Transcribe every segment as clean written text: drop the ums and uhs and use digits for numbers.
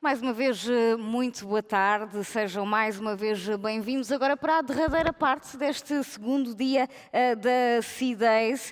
Mais uma vez, muito boa tarde, sejam mais uma vez bem-vindos agora para a derradeira parte deste segundo dia da C-Days.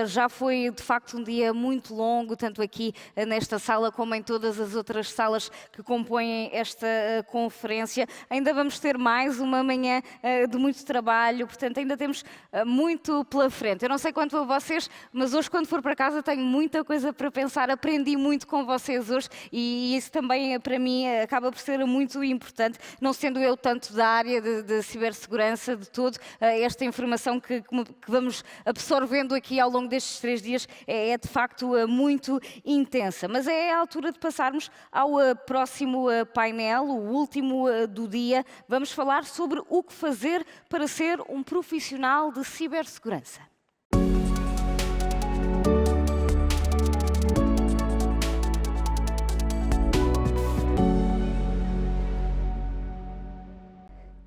Já foi de facto um dia muito longo, tanto aqui nesta sala como em todas as outras salas que compõem esta conferência. Ainda vamos ter mais uma manhã de muito trabalho, portanto ainda temos muito pela frente. Eu não sei quanto a vocês, mas hoje quando for para casa tenho muita coisa para pensar, aprendi muito com vocês hoje e isso também para mim acaba por ser muito importante, não sendo eu tanto da área de cibersegurança de todo, esta informação que vamos absorvendo aqui ao longo destes 3 dias é de facto muito intensa. Mas é a altura de passarmos ao próximo painel, o último do dia. Vamos falar sobre o que fazer para ser um profissional de cibersegurança.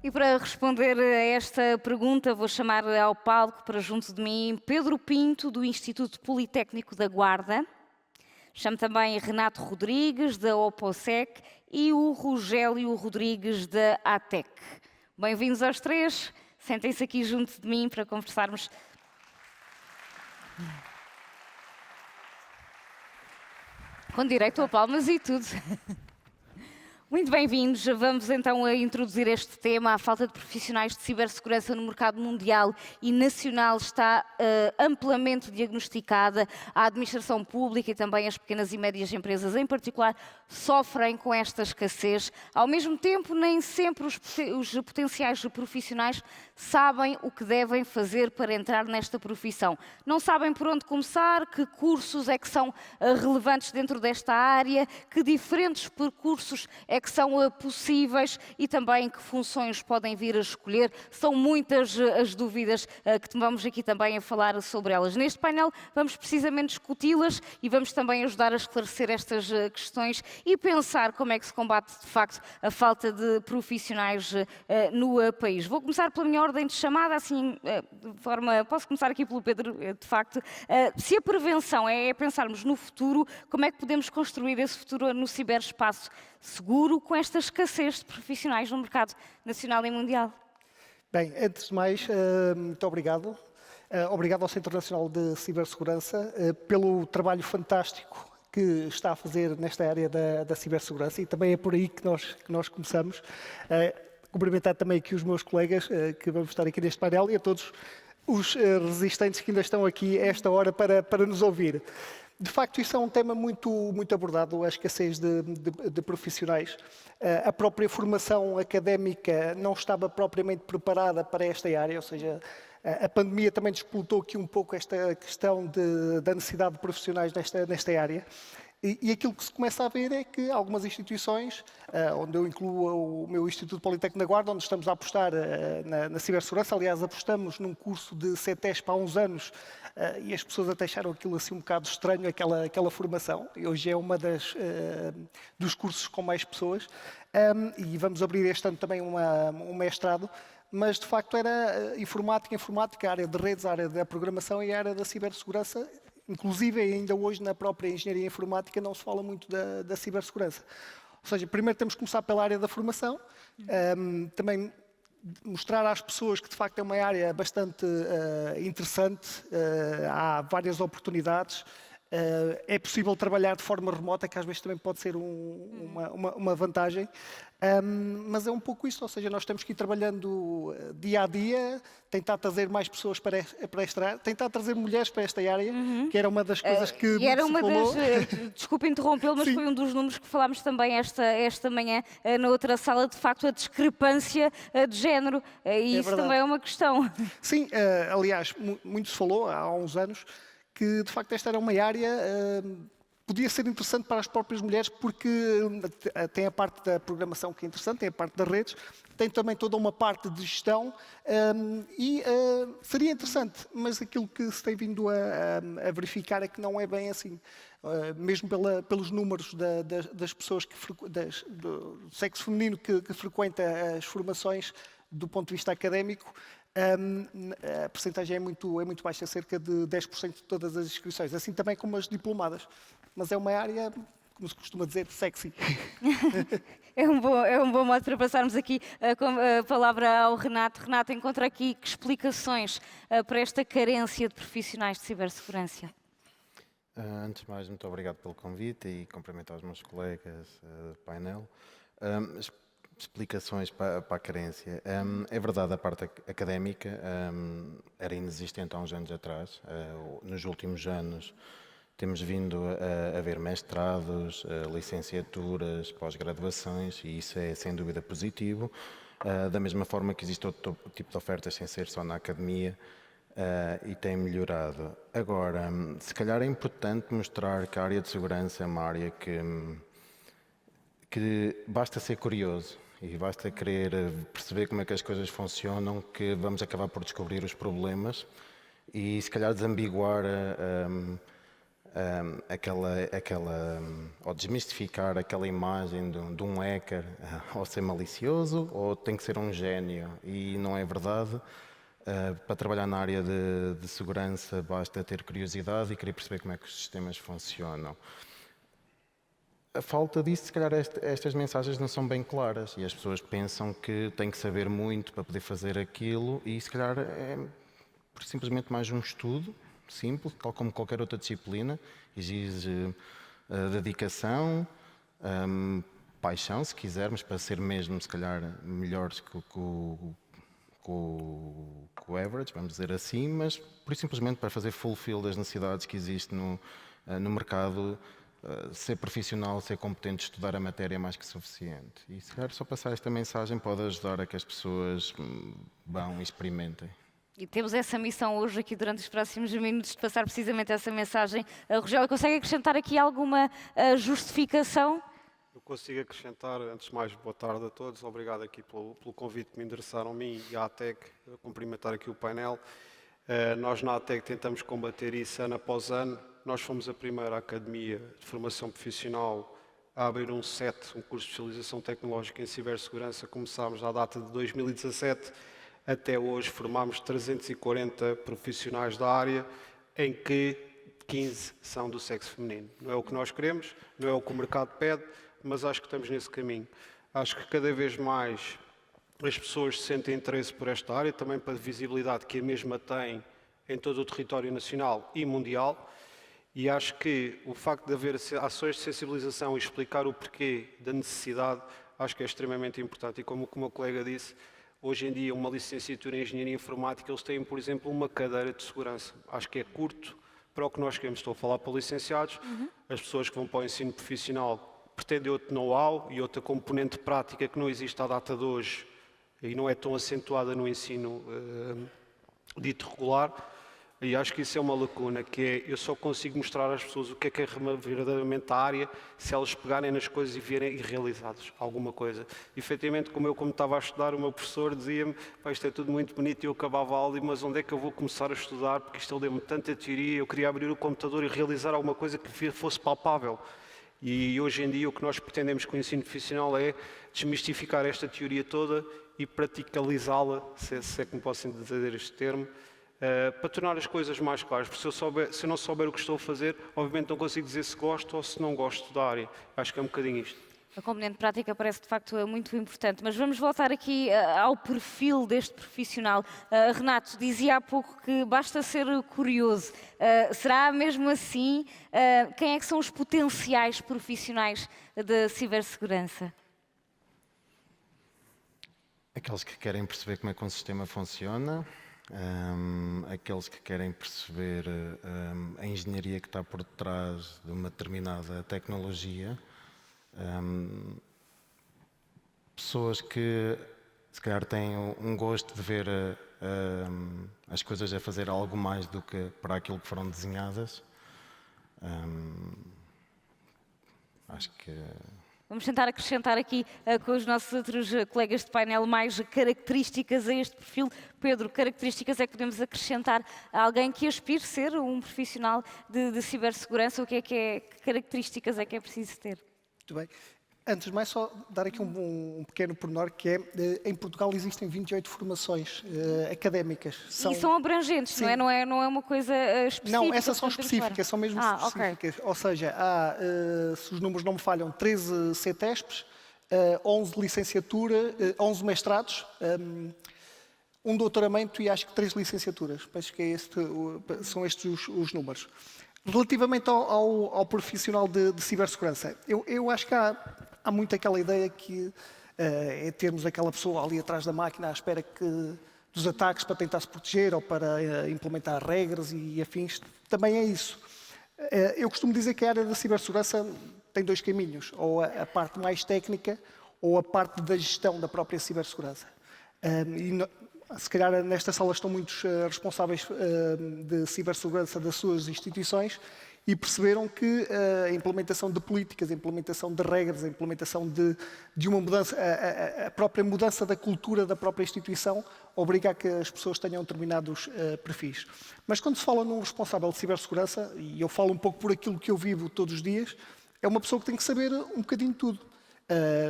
E para responder a esta pergunta, vou chamar ao palco para junto de mim Pedro Pinto, do Instituto Politécnico da Guarda. Chamo também Renato Rodrigues, da Oposec, e o Rogélio Rodrigues, da ATEC. Bem-vindos aos três. Sentem-se aqui junto de mim para conversarmos. Com direito a palmas e tudo. Muito bem-vindos. Vamos então a introduzir este tema. A falta de profissionais de cibersegurança no mercado mundial e nacional está amplamente diagnosticada. A administração pública e também as pequenas e médias empresas, em particular, sofrem com esta escassez. Ao mesmo tempo, nem sempre os potenciais profissionais sabem o que devem fazer para entrar nesta profissão. Não sabem por onde começar, que cursos é que são relevantes dentro desta área, que diferentes percursos é que são possíveis e também que funções podem vir a escolher. São muitas as dúvidas que vamos aqui também a falar sobre elas. Neste painel vamos precisamente discuti-las e vamos também ajudar a esclarecer estas questões e pensar como é que se combate de facto a falta de profissionais no país. Vou começar pela minha ordem de chamada, assim, de forma... Posso começar aqui pelo Pedro, de facto. Se a prevenção é pensarmos no futuro, como é que podemos construir esse futuro no ciberespaço seguro com esta escassez de profissionais no mercado nacional e mundial? Bem, antes de mais, muito obrigado. Obrigado ao Centro Nacional de Cibersegurança pelo trabalho fantástico que está a fazer nesta área da cibersegurança e também é por aí que nós começamos. Cumprimentar também aqui os meus colegas que vamos estar aqui neste painel e a todos os resistentes que ainda estão aqui a esta hora para nos ouvir. De facto, isso é um tema muito abordado, a escassez de profissionais. A própria formação académica não estava propriamente preparada para esta área, ou seja, a pandemia também despoltou aqui um pouco esta questão da necessidade de profissionais nesta área. E aquilo que se começa a ver é que algumas instituições, onde eu incluo o meu Instituto Politécnico da Guarda, onde estamos a apostar na cibersegurança, aliás, apostamos num curso de CETESP há uns anos, e as pessoas até acharam aquilo assim um bocado estranho, aquela formação. E hoje é uma dos cursos com mais pessoas. E vamos abrir este ano também um mestrado. Mas, de facto, era informática, a área de redes, a área da programação e a área da cibersegurança. Inclusive, ainda hoje, na própria engenharia informática, não se fala muito da cibersegurança. Ou seja, primeiro temos que começar pela área da formação, também mostrar às pessoas que, de facto, é uma área bastante interessante, há várias oportunidades, é possível trabalhar de forma remota, que às vezes também pode ser uma vantagem. Mas é um pouco isso, ou seja, nós temos que ir trabalhando dia a dia, tentar trazer mais pessoas para esta área, tentar trazer mulheres para esta área, que era uma das coisas que e era se uma falou. Desculpe interrompê-lo, mas foi um dos números que falámos também esta manhã na outra sala, de facto, a discrepância de género, e isso também é uma questão. Sim, aliás, muito se falou há uns anos que, de facto, esta era uma área... podia ser interessante para as próprias mulheres porque tem a parte da programação que é interessante, tem a parte das redes, tem também toda uma parte de gestão e seria interessante, mas aquilo que se tem vindo a verificar é que não é bem assim. Mesmo pelos números das pessoas do sexo feminino que frequenta as formações do ponto de vista académico, a percentagem é muito baixa, cerca de 10% de todas as inscrições, assim também como as diplomadas. Mas é uma área como se costuma dizer, sexy. É um bom modo para passarmos aqui a palavra ao Renato. Renato, encontra aqui que explicações para esta carência de profissionais de cibersegurança? Antes de mais, muito obrigado pelo convite e cumprimentar os meus colegas do painel. Explicações para a carência. É verdade, a parte académica era inexistente há uns anos atrás. Nos últimos anos temos vindo a ver mestrados, licenciaturas, pós-graduações, e isso é sem dúvida positivo. Da mesma forma que existe outro tipo de ofertas sem ser só na academia, e tem melhorado. Agora, se calhar é importante mostrar que a área de segurança é uma área que basta ser curioso e basta querer perceber como é que as coisas funcionam, que vamos acabar por descobrir os problemas e se calhar desambiguar ou desmistificar aquela imagem de um hacker ou ser malicioso ou tem que ser um gênio, e não é verdade. Para trabalhar na área de segurança basta ter curiosidade e querer perceber como é que os sistemas funcionam. A falta disso, se calhar estas mensagens não são bem claras e as pessoas pensam que têm que saber muito para poder fazer aquilo, e se calhar é simplesmente mais um estudo simples, tal como qualquer outra disciplina. Exige dedicação, paixão, se quisermos, para ser mesmo, se calhar, melhores que o average, vamos dizer assim, mas por simplesmente para fazer fulfill das necessidades que existem no mercado. Ser profissional, ser competente, estudar a matéria é mais que suficiente. E se calhar só passar esta mensagem pode ajudar a que as pessoas vão e experimentem. E temos essa missão hoje aqui durante os próximos minutos de passar precisamente essa mensagem. Rogério, consegue acrescentar aqui alguma justificação? Eu consigo acrescentar, antes de mais, boa tarde a todos. Obrigado aqui pelo convite que me endereçaram a mim e à ATEC, cumprimentar aqui o painel. Nós na ATEC tentamos combater isso ano após ano. Nós fomos a primeira academia de formação profissional a abrir um curso de especialização tecnológica em cibersegurança. Começámos à data de 2017. Até hoje formámos 340 profissionais da área, em que 15 são do sexo feminino. Não é o que nós queremos, não é o que o mercado pede, mas acho que estamos nesse caminho. Acho que cada vez mais as pessoas sentem interesse por esta área, também pela visibilidade que a mesma tem em todo o território nacional e mundial. E acho que o facto de haver ações de sensibilização e explicar o porquê da necessidade, acho que é extremamente importante. E como o meu colega disse, hoje em dia uma licenciatura em Engenharia Informática, eles têm, por exemplo, uma cadeira de segurança. Acho que é curto para o que nós queremos. Estou a falar para licenciados. As pessoas que vão para o ensino profissional pretendem outro know-how e outra componente prática que não existe à data de hoje e não é tão acentuada no ensino dito regular. E acho que isso é uma lacuna, que é, eu só consigo mostrar às pessoas o que é verdadeiramente a área se elas pegarem nas coisas e virem realizadas alguma coisa. E, efetivamente, como estava a estudar, o meu professor dizia-me, isto é tudo muito bonito, e eu acabava a aula, mas onde é que eu vou começar a estudar? Porque isto deu-me tanta teoria, eu queria abrir o computador e realizar alguma coisa que fosse palpável. E hoje em dia o que nós pretendemos com o ensino profissional é desmistificar esta teoria toda e praticalizá-la, se é que me posso dizer este termo, para tornar as coisas mais claras. Porque se eu não souber o que estou a fazer, obviamente não consigo dizer se gosto ou se não gosto da área. Acho que é um bocadinho isto. A componente prática parece de facto muito importante, mas vamos voltar aqui ao perfil deste profissional. Renato, dizia há pouco que basta ser curioso. Será mesmo assim? Quem é que são os potenciais profissionais da cibersegurança? Aqueles que querem perceber como é que um sistema funciona, aqueles que querem perceber a engenharia que está por detrás de uma determinada tecnologia, pessoas que se calhar têm um gosto de ver as coisas a fazer algo mais do que para aquilo que foram desenhadas. Acho que... Vamos tentar acrescentar aqui com os nossos outros colegas de painel mais características a este perfil. Pedro, características é que podemos acrescentar a alguém que aspire ser um profissional de cibersegurança? Que características é que é preciso ter? Muito bem. Antes de mais, só dar aqui um pequeno pormenor, que é, em Portugal existem 28 formações académicas. E são abrangentes, não é? Não é uma coisa específica? Não, essas são portanto, específicas, são mesmo específicas. Ou seja, há, se os números não me falham, 13 CETESPs, 11 licenciatura, 11 mestrados, um doutoramento e acho que 3 licenciaturas. Penso que são estes os números. Relativamente ao profissional de cibersegurança, eu acho que há muito aquela ideia que é termos aquela pessoa ali atrás da máquina à espera dos ataques para tentar se proteger ou para implementar regras e afins. Também é isso. Eu costumo dizer que a área da cibersegurança tem 2 caminhos, ou a parte mais técnica ou a parte da gestão da própria cibersegurança. Se calhar nesta sala estão muitos responsáveis de cibersegurança das suas instituições e perceberam que a implementação de políticas, a implementação de regras, a implementação de uma mudança, a própria mudança da cultura da própria instituição obriga a que as pessoas tenham determinados perfis. Mas quando se fala num responsável de cibersegurança, e eu falo um pouco por aquilo que eu vivo todos os dias, é uma pessoa que tem que saber um bocadinho de tudo.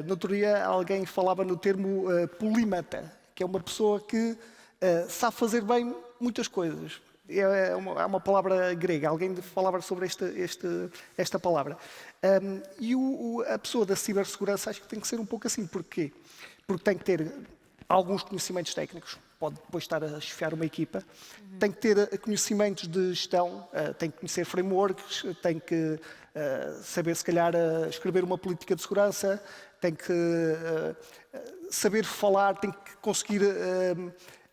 No outro dia alguém falava no termo polímata, que é uma pessoa que sabe fazer bem muitas coisas. É uma palavra grega, alguém falava sobre esta palavra. E a pessoa da cibersegurança acho que tem que ser um pouco assim. Porquê? Porque tem que ter alguns conhecimentos técnicos, pode depois estar a chefiar uma equipa, tem que ter conhecimentos de gestão, tem que conhecer frameworks, tem que saber, se calhar, escrever uma política de segurança, tem que saber falar, tem que conseguir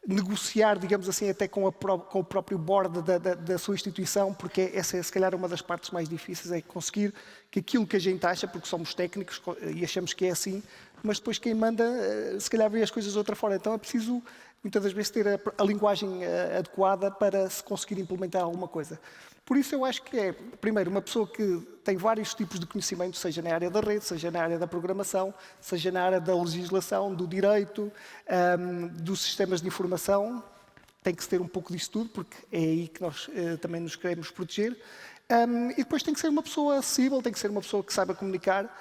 negociar, digamos assim, até com o próprio board da sua instituição, porque essa é, se calhar, uma das partes mais difíceis, é conseguir que aquilo que a gente acha, porque somos técnicos e achamos que é assim, mas depois quem manda, se calhar, vê as coisas de outra forma. Então é preciso, muitas das vezes, ter a linguagem adequada para se conseguir implementar alguma coisa. Por isso eu acho que é, primeiro, uma pessoa que tem vários tipos de conhecimento, seja na área da rede, seja na área da programação, seja na área da legislação, do direito, dos sistemas de informação. Tem que se ter um pouco disso tudo, porque é aí que nós também nos queremos proteger. E depois tem que ser uma pessoa acessível, tem que ser uma pessoa que saiba comunicar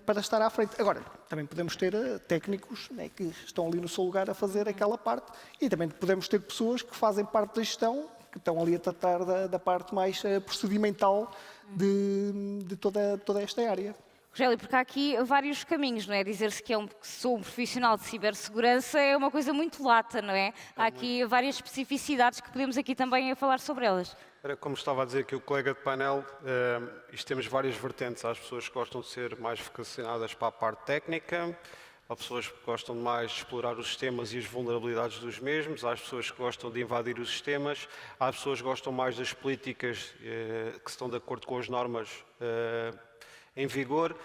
para estar à frente. Agora, também podemos ter técnicos, né, que estão ali no seu lugar a fazer aquela parte, e também podemos ter pessoas que fazem parte da gestão, que estão ali a tratar da parte mais procedimental de toda esta área. Rogério, porque há aqui vários caminhos, não é? Dizer-se que sou um profissional de cibersegurança é uma coisa muito lata, não é? Há aqui várias especificidades que podemos aqui também falar sobre elas. Como estava a dizer aqui o colega de painel, isto temos várias vertentes. Há as pessoas que gostam de ser mais vocacionadas para a parte técnica, há pessoas que gostam mais de explorar os sistemas e as vulnerabilidades dos mesmos, há as pessoas que gostam de invadir os sistemas, há pessoas que gostam mais das políticas que estão de acordo com as normas em vigor.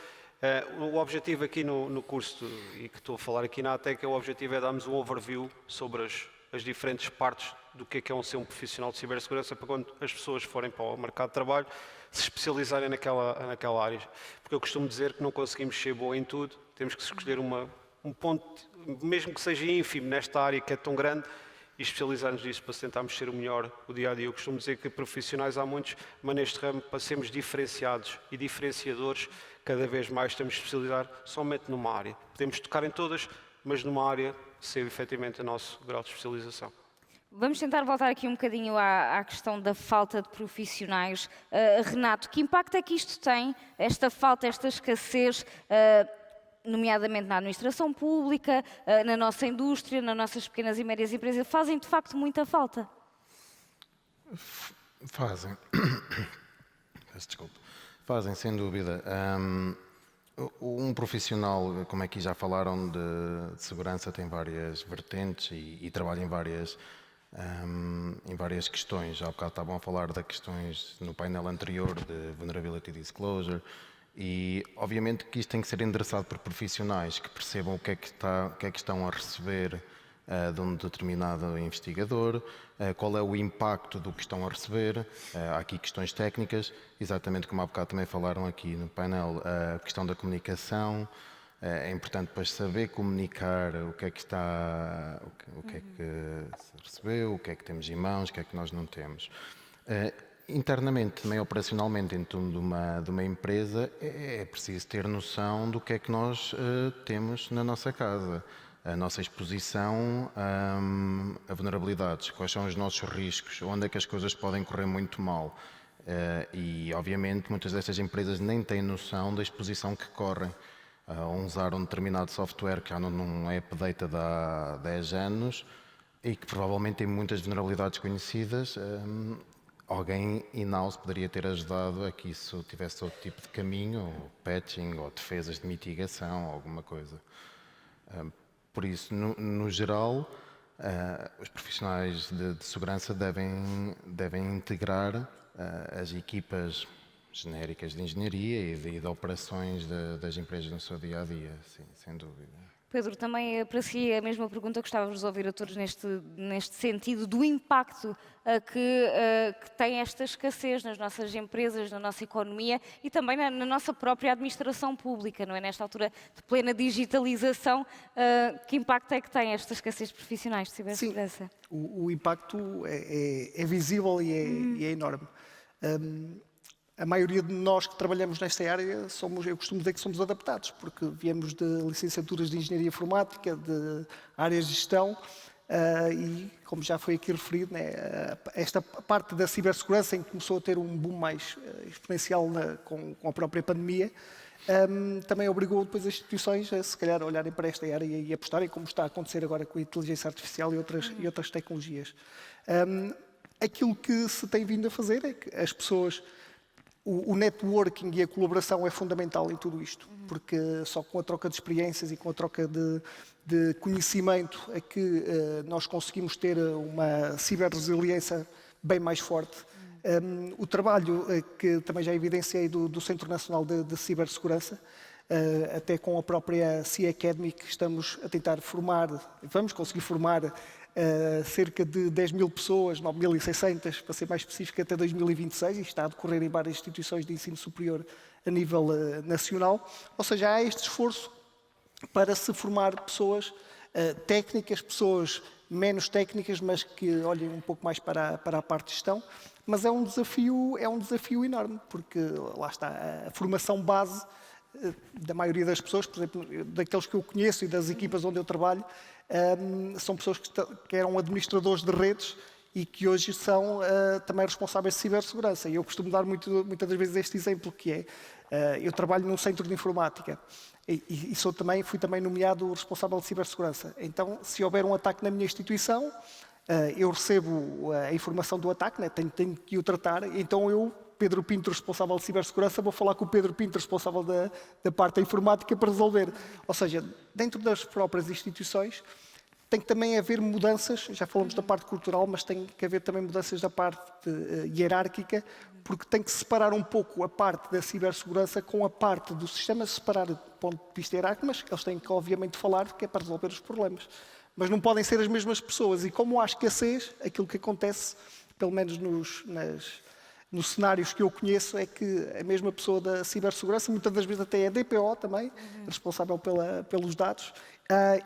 O objetivo aqui no curso, e que estou a falar aqui na ATEC, o objetivo é darmos um overview sobre as diferentes partes do que é ser um profissional de cibersegurança, para quando as pessoas forem para o mercado de trabalho se especializarem naquela área. Porque eu costumo dizer que não conseguimos ser bom em tudo, temos que escolher um ponto, mesmo que seja ínfimo nesta área que é tão grande, e especializar-nos nisso para tentarmos ser o melhor o dia a dia. Eu costumo dizer que profissionais há muitos, mas neste ramo, para sermos diferenciados e diferenciadores, cada vez mais temos de especializar somente numa área. Podemos tocar em todas, mas numa área ser efetivamente o nosso grau de especialização. Vamos tentar voltar aqui um bocadinho à questão da falta de profissionais. Renato, que impacto é que isto tem, esta falta, esta escassez, nomeadamente na administração pública, na nossa indústria, nas nossas pequenas e médias empresas? Fazem de facto muita falta? Fazem. Peço desculpa. Fazem, sem dúvida. Um profissional, como aqui já falaram, de segurança, tem várias vertentes e trabalha em várias questões. Há bocado estavam a falar de questões no painel anterior de Vulnerability Disclosure, e obviamente que isto tem que ser endereçado por profissionais que percebam o que é que estão a receber de um determinado investigador, qual é o impacto do que estão a receber. Há aqui questões técnicas, exatamente como há bocado também falaram aqui no painel, a questão da comunicação. É importante depois saber comunicar o que é que se recebeu, o que é que temos em mãos, o que é que nós não temos. Internamente, também operacionalmente, dentro de uma empresa, é preciso ter noção do que é que nós temos na nossa casa. A nossa exposição a vulnerabilidades, quais são os nossos riscos, onde é que as coisas podem correr muito mal. E, obviamente, muitas destas empresas nem têm noção da exposição que correm. Usar um determinado software que anda num app data de há 10 anos e que provavelmente tem muitas vulnerabilidades conhecidas, alguém in-house poderia ter ajudado a que isso tivesse outro tipo de caminho, ou patching, ou defesas de mitigação, alguma coisa. Por isso, no geral, os profissionais de segurança devem integrar as equipas genéricas de engenharia e de operações das empresas no seu dia-a-dia, sim, sem dúvida. Pedro, também para si a mesma pergunta, gostávamos de ouvir a todos neste sentido do impacto que tem esta escassez nas nossas empresas, na nossa economia e também na nossa própria administração pública, não é? Nesta altura de plena digitalização, que impacto é que tem esta escassez de profissionais de cibersegurança? Sim, o impacto é visível e é enorme. A maioria de nós que trabalhamos nesta área eu costumo dizer que somos adaptados, porque viemos de licenciaturas de Engenharia Informática, de áreas de gestão, e, como já foi aqui referido, né, esta parte da cibersegurança em que começou a ter um boom mais exponencial com a própria pandemia, também obrigou depois as instituições a, se calhar, olharem para esta área e apostarem, como está a acontecer agora com a inteligência artificial e outras tecnologias. Aquilo que se tem vindo a fazer é que as pessoas... O networking e a colaboração é fundamental em tudo isto, porque só com a troca de experiências e com a troca de conhecimento é que nós conseguimos ter uma ciberresiliência bem mais forte. O trabalho que também já evidenciei do Centro Nacional de Cibersegurança, até com a própria CIA Academy, que estamos a tentar formar, vamos conseguir formar cerca de 10 mil pessoas, 9.600, para ser mais específico, até 2026, e está a decorrer em várias instituições de ensino superior a nível nacional. Ou seja, há este esforço para se formar pessoas técnicas, pessoas menos técnicas, mas que olhem um pouco mais para a parte de gestão. Mas é um desafio enorme, porque lá está, a formação base da maioria das pessoas, por exemplo, daqueles que eu conheço e das equipas onde eu trabalho, são pessoas que eram administradores de redes e que hoje são também responsáveis de cibersegurança. E eu costumo dar muitas das vezes este exemplo, que é, eu trabalho num centro de informática e fui também nomeado responsável de cibersegurança. Então, se houver um ataque na minha instituição, eu recebo a informação do ataque, né? tenho que o tratar, então eu, Pedro Pinto, responsável de cibersegurança, vou falar com o Pedro Pinto, responsável da parte da informática, para resolver. Ou seja, dentro das próprias instituições, tem que também haver mudanças, já falamos da parte cultural, mas tem que haver também mudanças da parte hierárquica, porque tem que separar um pouco a parte da cibersegurança com a parte do sistema, separar do ponto de vista hierárquico, mas eles têm que, obviamente, falar, porque é para resolver os problemas. Mas não podem ser as mesmas pessoas. E como há escassez, aquilo que acontece, pelo menos nos cenários que eu conheço, é que a mesma pessoa da cibersegurança, muitas das vezes até é DPO também, responsável pelos dados,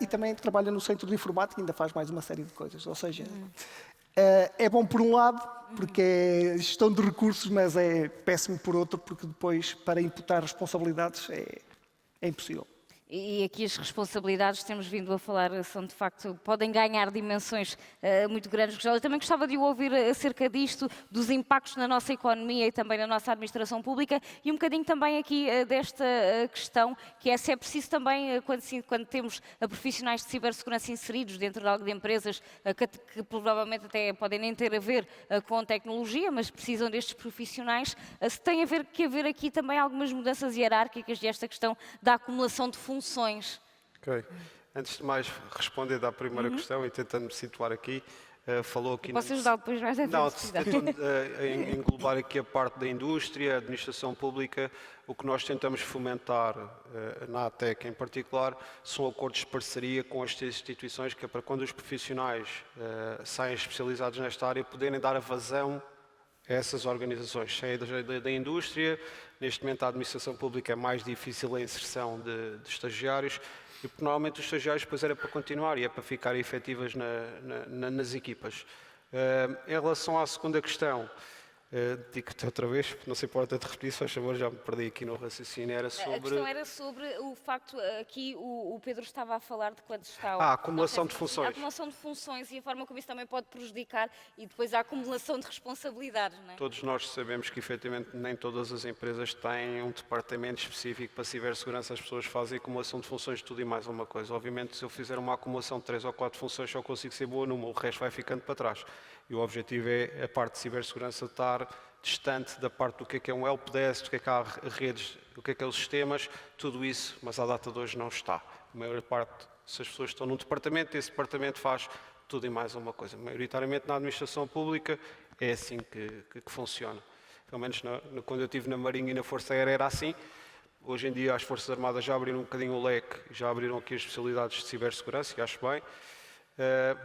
e também trabalha no centro de informática e ainda faz mais uma série de coisas. Ou seja, é bom por um lado, porque é gestão de recursos, mas é péssimo por outro, porque depois, para imputar responsabilidades, é impossível. E aqui as responsabilidades que temos vindo a falar são, de facto, podem ganhar dimensões muito grandes. Eu também gostava de ouvir acerca disto, dos impactos na nossa economia e também na nossa administração pública e um bocadinho também aqui desta questão, que é se é preciso também, quando temos profissionais de cibersegurança inseridos dentro de empresas que provavelmente até podem nem ter a ver com tecnologia, mas precisam destes profissionais, se tem que haver aqui também algumas mudanças hierárquicas desta questão da acumulação de funções. Ok. Antes de mais responder à primeira questão e tentando me situar aqui, falou aqui... Posso ajudar depois mais a Não, tentando englobar aqui a parte da indústria, a administração pública, o que nós tentamos fomentar na ATEC em particular são acordos de parceria com as instituições, que é para quando os profissionais saem especializados nesta área poderem dar a vazão a essas organizações. Saem da indústria, neste momento a administração pública é mais difícil a inserção de estagiários e normalmente os estagiários depois era para continuar e é para ficar efetivas nas equipas. Em relação à segunda questão, Digo-te outra vez, não se importa de repetir, se faz favor, já me perdi aqui no raciocínio. Era A sobre... questão era sobre o facto, aqui o Pedro estava a falar de quando está... a acumulação de A funções. acumulação de funções e a forma como isso também pode prejudicar e depois a acumulação de responsabilidades, não é? Todos nós sabemos que, efetivamente, nem todas as empresas têm um departamento específico para cibersegurança. As pessoas fazem acumulação de funções de tudo e mais alguma coisa. Obviamente, se eu fizer uma acumulação de 3 ou 4 funções, só consigo ser boa numa, o resto vai ficando para trás. E o objetivo é a parte de cibersegurança estar distante da parte do que é um helpdesk, do que há redes, do que é os sistemas, tudo isso, mas à data de hoje não está. A maior parte, se as pessoas estão num departamento, esse departamento faz tudo e mais alguma coisa. Maioritariamente na administração pública é assim que funciona. Pelo menos quando eu estive na Marinha e na Força Aérea era assim. Hoje em dia as Forças Armadas já abriram um bocadinho o leque, já abriram aqui as especialidades de cibersegurança, e acho bem.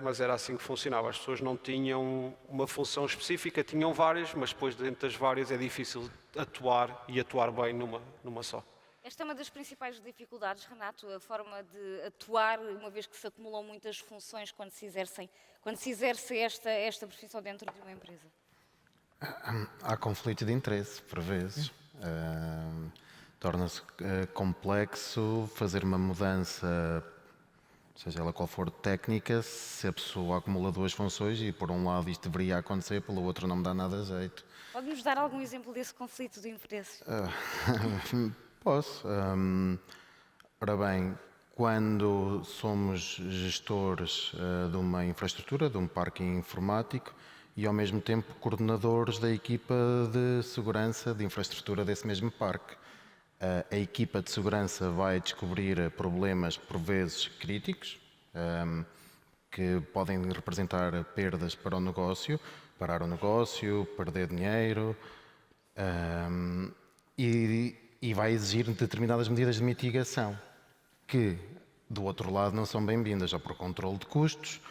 Mas era assim que funcionava. As pessoas não tinham uma função específica, tinham várias, mas depois dentro das várias é difícil atuar e atuar bem numa só. Esta é uma das principais dificuldades, Renato, a forma de atuar, uma vez que se acumulam muitas funções quando se exerce esta profissão dentro de uma empresa. Há conflito de interesse, por vezes. Torna-se complexo fazer uma mudança, seja ela qual for técnica, se a pessoa acumula 2 funções e por um lado isto deveria acontecer, pelo outro não me dá nada jeito. Pode-nos dar algum exemplo desse conflito de interesses? Posso. Ora bem, quando somos gestores de uma infraestrutura, de um parque informático e ao mesmo tempo coordenadores da equipa de segurança de infraestrutura desse mesmo parque. A equipa de segurança vai descobrir problemas, por vezes, críticos, que podem representar perdas para o negócio, parar o negócio, perder dinheiro, e vai exigir determinadas medidas de mitigação, que, do outro lado, não são bem-vindas, ou por controle de custos,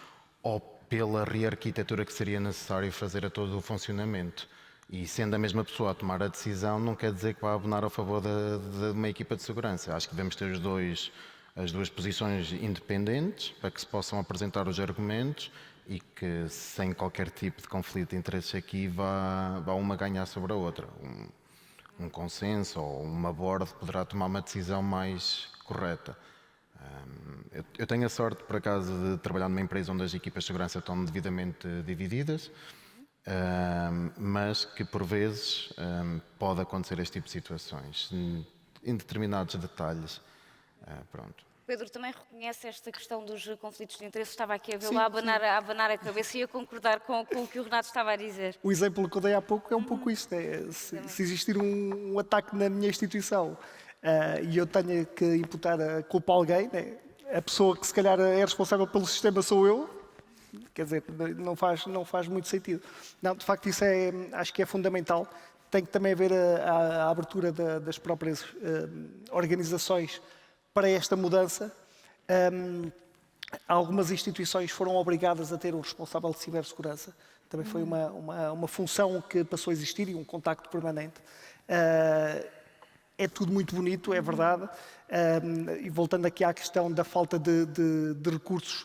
ou pela rearquitetura que seria necessário fazer a todo o funcionamento. E sendo a mesma pessoa a tomar a decisão, não quer dizer que vá abonar a favor de uma equipa de segurança. Acho que devemos ter as duas posições independentes para que se possam apresentar os argumentos e que, sem qualquer tipo de conflito de interesses aqui, vá uma ganhar sobre a outra. Um consenso ou uma board poderá tomar uma decisão mais correta. Eu tenho a sorte, por acaso, de trabalhar numa empresa onde as equipas de segurança estão devidamente divididas, mas que por vezes pode acontecer este tipo de situações, em determinados detalhes. Pronto. Pedro, também reconhece esta questão dos conflitos de interesse? Estava aqui a vê-lo a abanar a cabeça e a concordar com o que o Renato estava a dizer. O exemplo que eu dei há pouco é um pouco isto. Se existir um ataque na minha instituição e eu tenho que imputar a culpa a alguém, né, a pessoa que se calhar é responsável pelo sistema sou eu, quer dizer, não faz muito sentido. Não, de facto, isso acho que é fundamental. Tem que também haver a abertura das próprias organizações para esta mudança. Algumas instituições foram obrigadas a ter um responsável de cibersegurança. Também foi uma função que passou a existir e um contacto permanente. É tudo muito bonito, é verdade. E voltando aqui à questão da falta de recursos,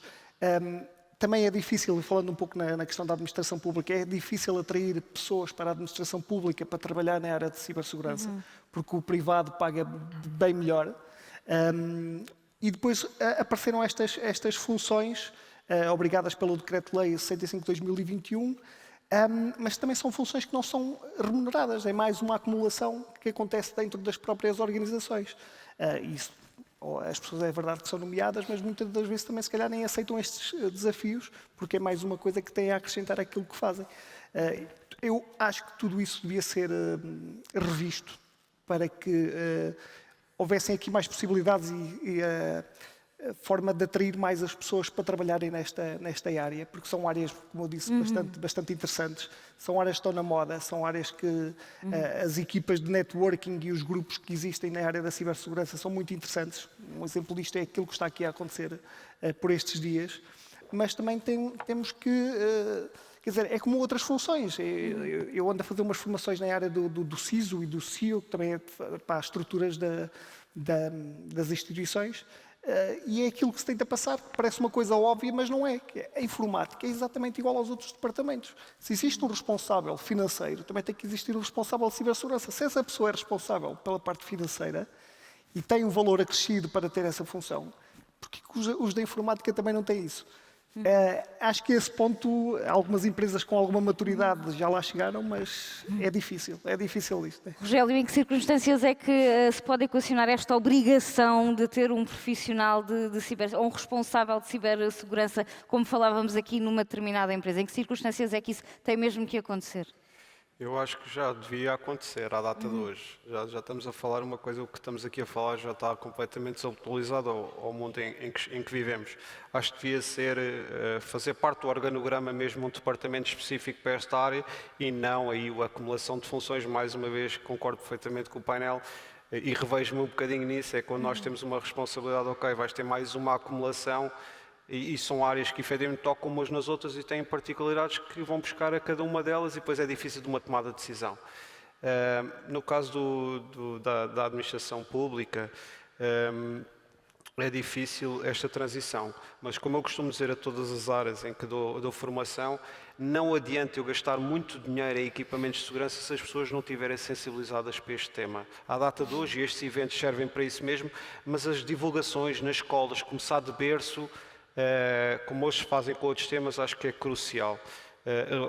também é difícil, falando um pouco na questão da administração pública, é difícil atrair pessoas para a administração pública para trabalhar na área de cibersegurança, porque o privado paga bem melhor. E depois apareceram estas funções, obrigadas pelo Decreto-Lei 65/2021, mas também são funções que não são remuneradas, é mais uma acumulação que acontece dentro das próprias organizações. Isso, as pessoas é verdade que são nomeadas, mas muitas das vezes também se calhar nem aceitam estes desafios, porque é mais uma coisa que têm a acrescentar àquilo que fazem. Eu acho que tudo isso devia ser revisto para que houvessem aqui mais possibilidades e a forma de atrair mais as pessoas para trabalharem nesta área, porque são áreas, como eu disse, bastante interessantes. São áreas que estão na moda, são áreas que as equipas de networking e os grupos que existem na área da cibersegurança são muito interessantes. Um exemplo disto é aquilo que está aqui a acontecer por estes dias. Mas também temos que... Quer dizer, é como outras funções. Eu ando a fazer umas formações na área do CISO e do CIO, que também é para as estruturas das instituições. E é aquilo que se tenta passar, que parece uma coisa óbvia, mas não é. Que a informática é exatamente igual aos outros departamentos. Se existe um responsável financeiro, também tem que existir um responsável de cibersegurança. Se essa pessoa é responsável pela parte financeira e tem um valor acrescido para ter essa função, porque os da informática também não têm isso? Acho que esse ponto, algumas empresas com alguma maturidade já lá chegaram, mas é difícil isto. Rogério, em que circunstâncias é que se pode equacionar esta obrigação de ter um profissional de ciber, ou um responsável de cibersegurança, como falávamos aqui numa determinada empresa? Em que circunstâncias é que isso tem mesmo que acontecer? Eu acho que já devia acontecer à data de hoje. Já estamos a falar uma coisa, o que estamos aqui a falar já está completamente desatualizado ao mundo em que vivemos. Acho que devia ser, fazer parte do organograma mesmo um departamento específico para esta área e não aí a acumulação de funções. Mais uma vez, concordo perfeitamente com o painel e revejo-me um bocadinho nisso, é quando nós temos uma responsabilidade, ok, vais ter mais uma acumulação. E são áreas que efetivamente tocam umas nas outras e têm particularidades que vão buscar a cada uma delas e depois é difícil de uma tomada de decisão. No caso da administração pública, é difícil esta transição, mas como eu costumo dizer a todas as áreas em que dou formação, não adianta eu gastar muito dinheiro em equipamentos de segurança se as pessoas não estiverem sensibilizadas para este tema. À data de hoje, estes eventos servem para isso mesmo, mas as divulgações nas escolas, começar de berço, como hoje se fazem com outros temas, acho que é crucial.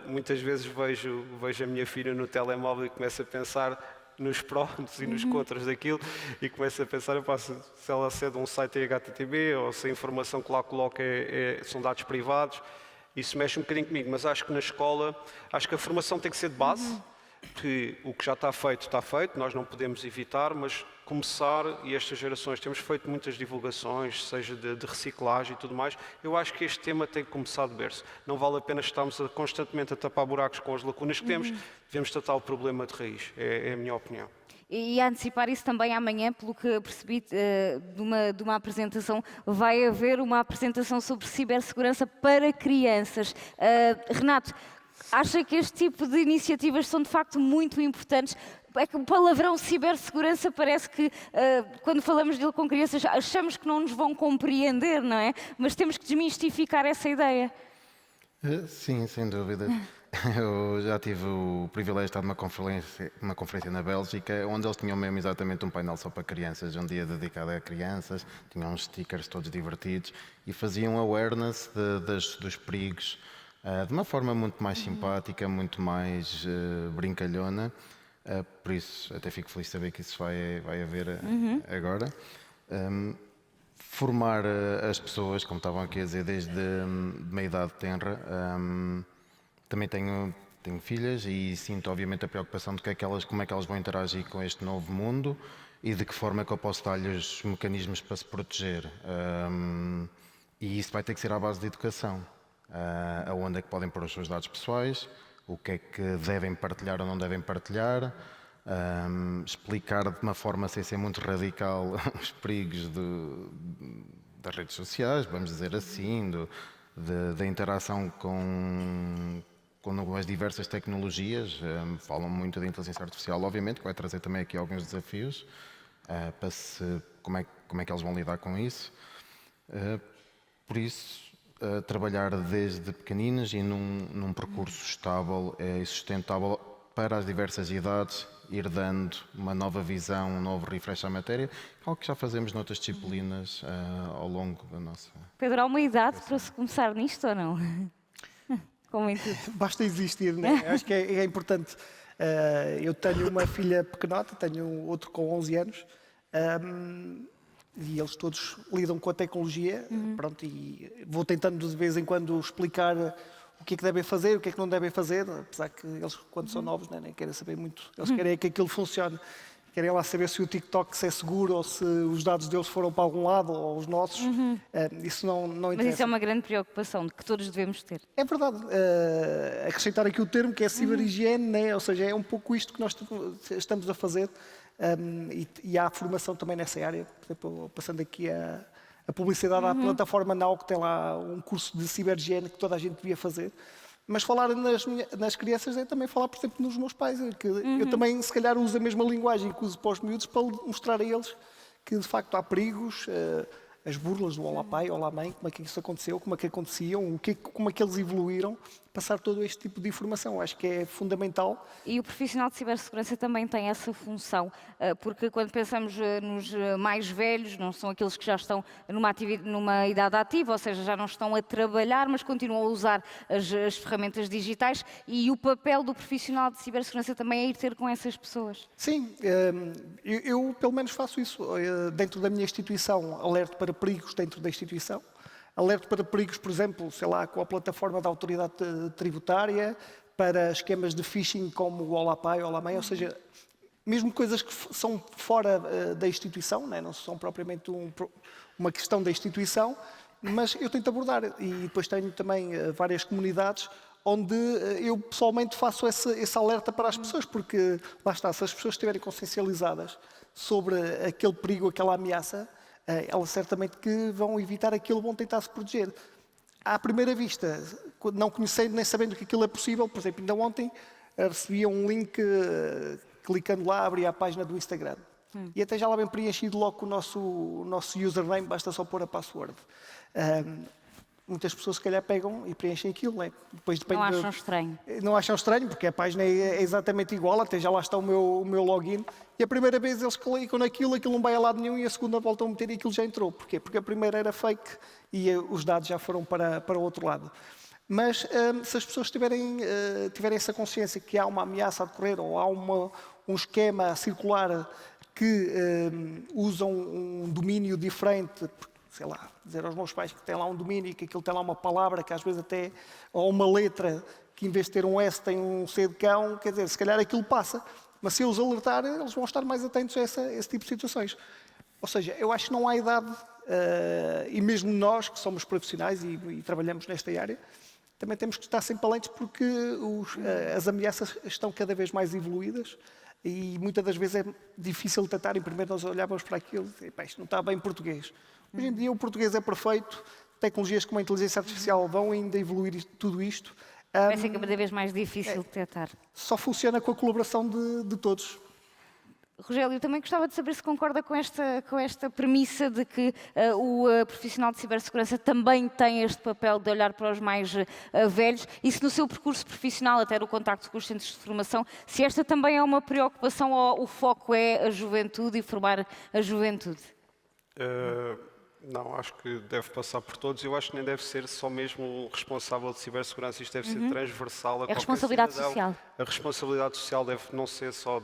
Muitas vezes vejo a minha filha no telemóvel e começo a pensar nos prós e nos contras daquilo e começo a pensar, se ela acede a um site HTTP ou se a informação que lá coloca são dados privados, isso mexe um bocadinho comigo, mas acho que na escola, acho que a formação tem que ser de base, que o que já está feito, nós não podemos evitar, mas começar, e estas gerações, temos feito muitas divulgações, seja de reciclagem e tudo mais, eu acho que este tema tem que começar de berço. Não vale a pena estarmos constantemente a tapar buracos com as lacunas que temos, devemos tratar o problema de raiz, é a minha opinião. E a antecipar isso também amanhã, pelo que percebi de uma apresentação, vai haver uma apresentação sobre cibersegurança para crianças. Renato, acha que este tipo de iniciativas são de facto muito importantes? É que o palavrão cibersegurança parece que, quando falamos dele com crianças, achamos que não nos vão compreender, não é? Mas temos que desmistificar essa ideia. Sim, sem dúvida. Eu já tive o privilégio de estar numa conferência na Bélgica, onde eles tinham mesmo exatamente um painel só para crianças, um dia dedicado a crianças, tinham uns stickers todos divertidos e faziam awareness dos perigos de uma forma muito mais simpática, muito mais brincalhona. Por isso, até fico feliz de saber que isso vai haver agora. Formar as pessoas, como estavam aqui a dizer, desde uma idade tenra. Também tenho filhas e sinto, obviamente, a preocupação de como é que elas vão interagir com este novo mundo e de que forma é que eu posso dar-lhes os mecanismos para se proteger. E isso vai ter que ser à base de educação. Aonde é que podem pôr os seus dados pessoais, o que é que devem partilhar ou não devem partilhar, explicar de uma forma sem ser muito radical os perigos das redes sociais, vamos dizer assim, da interação com as diversas tecnologias. Falam muito da inteligência artificial, obviamente, que vai trazer também aqui alguns desafios para como é que eles vão lidar com isso. Por isso, trabalhar desde pequeninos e num percurso estável e sustentável para as diversas idades, ir dando uma nova visão, um novo refresh à matéria, algo que já fazemos noutras disciplinas ao longo da nossa... Pedro, há uma idade para se começar nisto ou não? Como em tudo. Basta existir, né? Acho que é importante. Eu tenho uma filha pequenota, tenho outro com 11 anos, e eles todos lidam com a tecnologia, pronto, e vou tentando de vez em quando explicar o que é que devem fazer, o que é que não devem fazer, apesar que eles, quando são novos, nem querem saber muito. Eles querem que aquilo funcione. Querem lá saber se o TikTok se é seguro ou se os dados deles foram para algum lado ou os nossos. Isso não interessa. Mas isso é uma grande preocupação que todos devemos ter. É verdade. Acrescentar aqui o termo que é ciberhigiene, né? Ou seja, é um pouco isto que nós estamos a fazer. E há formação também nessa área. Por exemplo, passando aqui a publicidade à plataforma Now, que tem lá um curso de ciberhigiene que toda a gente devia fazer. Mas falar nas crianças é também falar, por exemplo, nos meus pais. Que eu também, se calhar, uso a mesma linguagem que uso para os miúdos para mostrar a eles que, de facto, há perigos. as burlas do Olá Pai, Olá Mãe, como é que isso aconteceu, como é que aconteciam, como é que eles evoluíram, passar todo este tipo de informação. Acho que é fundamental. E o profissional de cibersegurança também tem essa função, porque quando pensamos nos mais velhos, não são aqueles que já estão numa idade ativa, ou seja, já não estão a trabalhar, mas continuam a usar as ferramentas digitais, e o papel do profissional de cibersegurança também é ir ter com essas pessoas. Sim, eu pelo menos faço isso. Dentro da minha instituição, alerto para perigos dentro da instituição. Alerto para perigos, por exemplo, sei lá, com a plataforma da autoridade tributária, para esquemas de phishing como o Olá Pai, Olá Mãe, ou seja, mesmo coisas que são fora da instituição, né? Não são propriamente uma questão da instituição, mas eu tento abordar. E depois tenho também várias comunidades onde eu pessoalmente faço esse alerta para as pessoas, porque lá está, se as pessoas estiverem consciencializadas sobre aquele perigo, aquela ameaça, elas certamente que vão evitar aquilo, vão tentar se proteger. À primeira vista, não conhecendo nem sabendo que aquilo é possível, por exemplo, ainda ontem recebia um link, clicando lá, abria a página do Instagram. E até já lá bem preenchido logo com o nosso username, basta só pôr a password. Muitas pessoas se calhar pegam e preenchem aquilo, né? Depois depende Não acham estranho? Não acham estranho, porque a página é exatamente igual, até já lá está o meu login. E a primeira vez eles clicam naquilo, aquilo não vai a lado nenhum, e a segunda voltam a meter e aquilo já entrou. Porquê? Porque a primeira era fake e os dados já foram para o outro lado. Mas se as pessoas tiverem essa consciência que há uma ameaça a decorrer, ou há um esquema a circular que usam um domínio diferente, sei lá, dizer aos meus pais que tem lá um domínio e que aquilo tem lá uma palavra que às vezes até, ou uma letra que em vez de ter um S tem um C de cão, quer dizer, se calhar aquilo passa. Mas se eu os alertar, eles vão estar mais atentos a esse tipo de situações. Ou seja, eu acho que não há idade, e mesmo nós que somos profissionais e trabalhamos nesta área, também temos que estar sempre atentos, porque as ameaças estão cada vez mais evoluídas e muitas das vezes é difícil detectar. Em primeiro nós olhávamos para aquilo e isto não está bem em português. Hoje em dia o português é perfeito, tecnologias como a inteligência artificial vão ainda evoluir tudo isto. Vai ser cada vez mais difícil detectar. Só funciona com a colaboração de todos. Rogério, eu também gostava de saber se concorda com esta premissa de que o profissional de cibersegurança também tem este papel de olhar para os mais velhos, e se no seu percurso profissional, até no contacto com os centros de formação, se esta também é uma preocupação ou o foco é a juventude e formar a juventude? Não, acho que deve passar por todos. Eu acho que nem deve ser só mesmo um responsável de cibersegurança. Isto deve ser transversal a qualquer responsabilidade cidadão. social. A responsabilidade social deve não ser só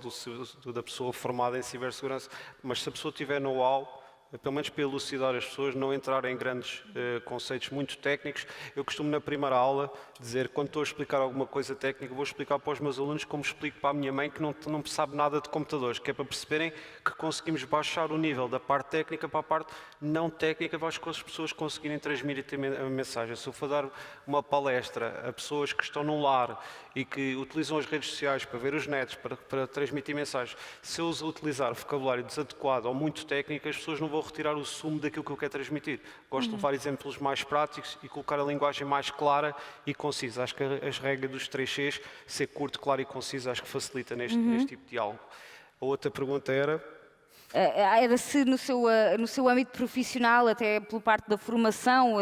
da pessoa formada em cibersegurança, mas se a pessoa tiver know-how, pelo menos para elucidar as pessoas, não entrar em grandes conceitos muito técnicos. Eu costumo na primeira aula dizer, quando estou a explicar alguma coisa técnica, vou explicar para os meus alunos como explico para a minha mãe que não sabe nada de computadores, que é para perceberem que conseguimos baixar o nível da parte técnica para a parte não técnica, para as pessoas conseguirem transmitir a mensagem. Se eu for dar uma palestra a pessoas que estão num lar e que utilizam as redes sociais para ver os netos, para transmitir mensagens, se eu utilizar vocabulário desadequado ou muito técnico, as pessoas não vão retirar o sumo daquilo que eu quero transmitir. Gosto de levar exemplos mais práticos e colocar a linguagem mais clara e concisa. Acho que as regras dos 3 Cs, ser curto, claro e conciso, acho que facilita neste tipo de diálogo. A outra pergunta era se no seu âmbito profissional, até pela parte da formação,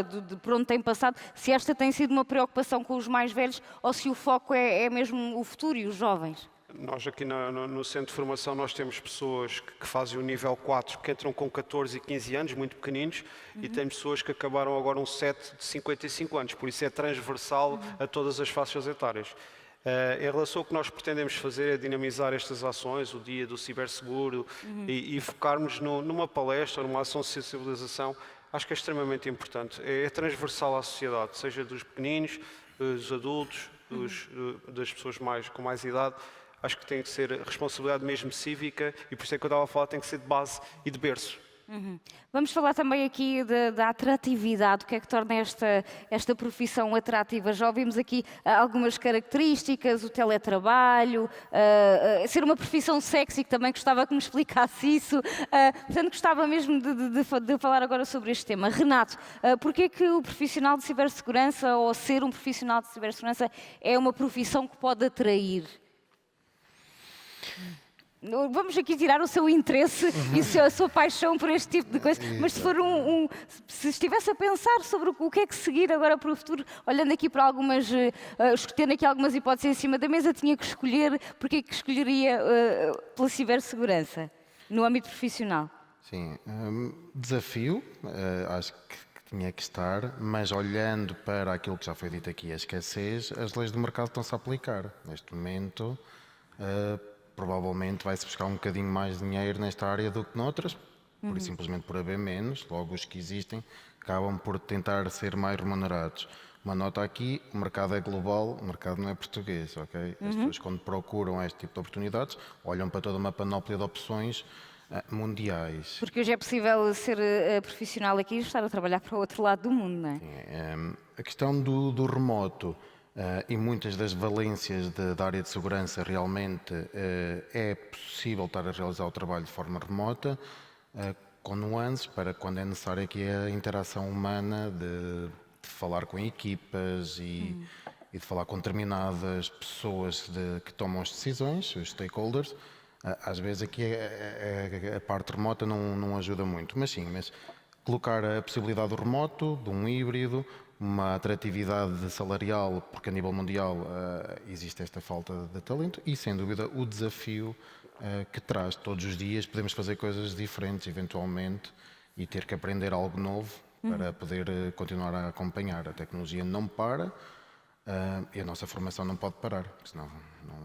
por onde tem passado, se esta tem sido uma preocupação com os mais velhos ou se o foco é mesmo o futuro e os jovens? Nós aqui no centro de formação nós temos pessoas que fazem o nível 4, que entram com 14 e 15 anos, muito pequeninos, e temos pessoas que acabaram agora um set de 55 anos, por isso é transversal a todas as faixas etárias. Em relação ao que nós pretendemos fazer é dinamizar estas ações, o dia do ciberseguro, e focarmos numa palestra, numa ação de sensibilização. Acho que é extremamente importante. É transversal à sociedade, seja dos pequeninos, dos adultos, das pessoas com mais idade. Acho que tem que ser responsabilidade mesmo cívica e por isso é que eu estava a falar, tem que ser de base e de berço. Vamos falar também aqui da atratividade, o que é que torna esta profissão atrativa. Já ouvimos aqui algumas características, o teletrabalho, ser uma profissão sexy, que também gostava que me explicasse isso. Portanto, gostava mesmo de falar agora sobre este tema. Renato, porquê que o profissional de cibersegurança, ou ser um profissional de cibersegurança, é uma profissão que pode atrair? Vamos aqui tirar o seu interesse e a sua paixão por este tipo de coisa. Mas se for se estivesse a pensar sobre o que é que seguir agora para o futuro, olhando aqui para algumas, tendo aqui algumas hipóteses em cima da mesa, tinha que escolher, porque é que escolheria pela cibersegurança no âmbito profissional? Sim, desafio, acho que tinha que estar, mas olhando para aquilo que já foi dito aqui, a escassez, as leis do mercado estão-se a aplicar. Neste momento, provavelmente vai-se buscar um bocadinho mais de dinheiro nesta área do que noutras, simplesmente por haver menos, logo os que existem acabam por tentar ser mais remunerados. Uma nota aqui, o mercado é global, o mercado não é português, ok? As pessoas quando procuram este tipo de oportunidades, olham para toda uma panóplia de opções mundiais. Porque hoje é possível ser profissional aqui e estar a trabalhar para o outro lado do mundo, não é? A questão do remoto e muitas das valências da área de segurança realmente é possível estar a realizar o trabalho de forma remota, com nuances para quando é necessário aqui a interação humana de falar com equipas e de falar com determinadas pessoas que tomam as decisões, os stakeholders. Às vezes aqui a parte remota não ajuda muito, mas sim, colocar a possibilidade do remoto, de um híbrido, uma atratividade salarial, porque a nível mundial existe esta falta de talento e, sem dúvida, o desafio que traz todos os dias. Podemos fazer coisas diferentes, eventualmente, e ter que aprender algo novo para poder continuar a acompanhar. A tecnologia não para e a nossa formação não pode parar, porque senão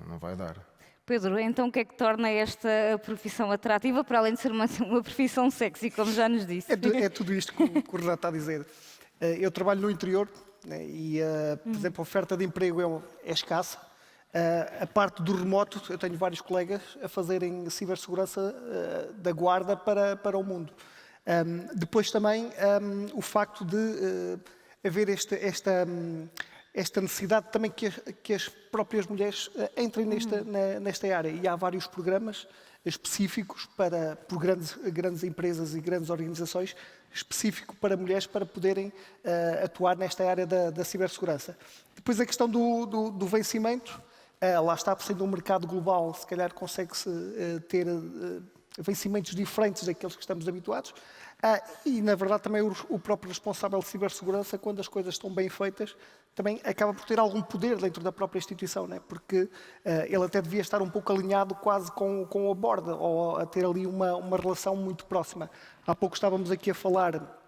não vai dar. Pedro, então o que é que torna esta profissão atrativa, para além de ser uma profissão sexy, como já nos disse? É tudo isto que o Renato está a dizer. Eu trabalho no interior, né, e, por exemplo, a oferta de emprego é escassa. A parte do remoto, eu tenho vários colegas a fazerem cibersegurança da guarda para o mundo. Depois também o facto de haver esta necessidade também que as próprias mulheres entrem nesta área. E há vários programas específicos por grandes empresas e grandes organizações, específico para mulheres para poderem atuar nesta área da cibersegurança. Depois a questão do vencimento, lá está, sendo um mercado global, se calhar consegue-se ter vencimentos diferentes daqueles que estamos habituados. E, na verdade, também o próprio responsável de cibersegurança, quando as coisas estão bem feitas, também acaba por ter algum poder dentro da própria instituição, né? Porque ele até devia estar um pouco alinhado quase com a board, ou a ter ali uma relação muito próxima. Há pouco estávamos aqui a falar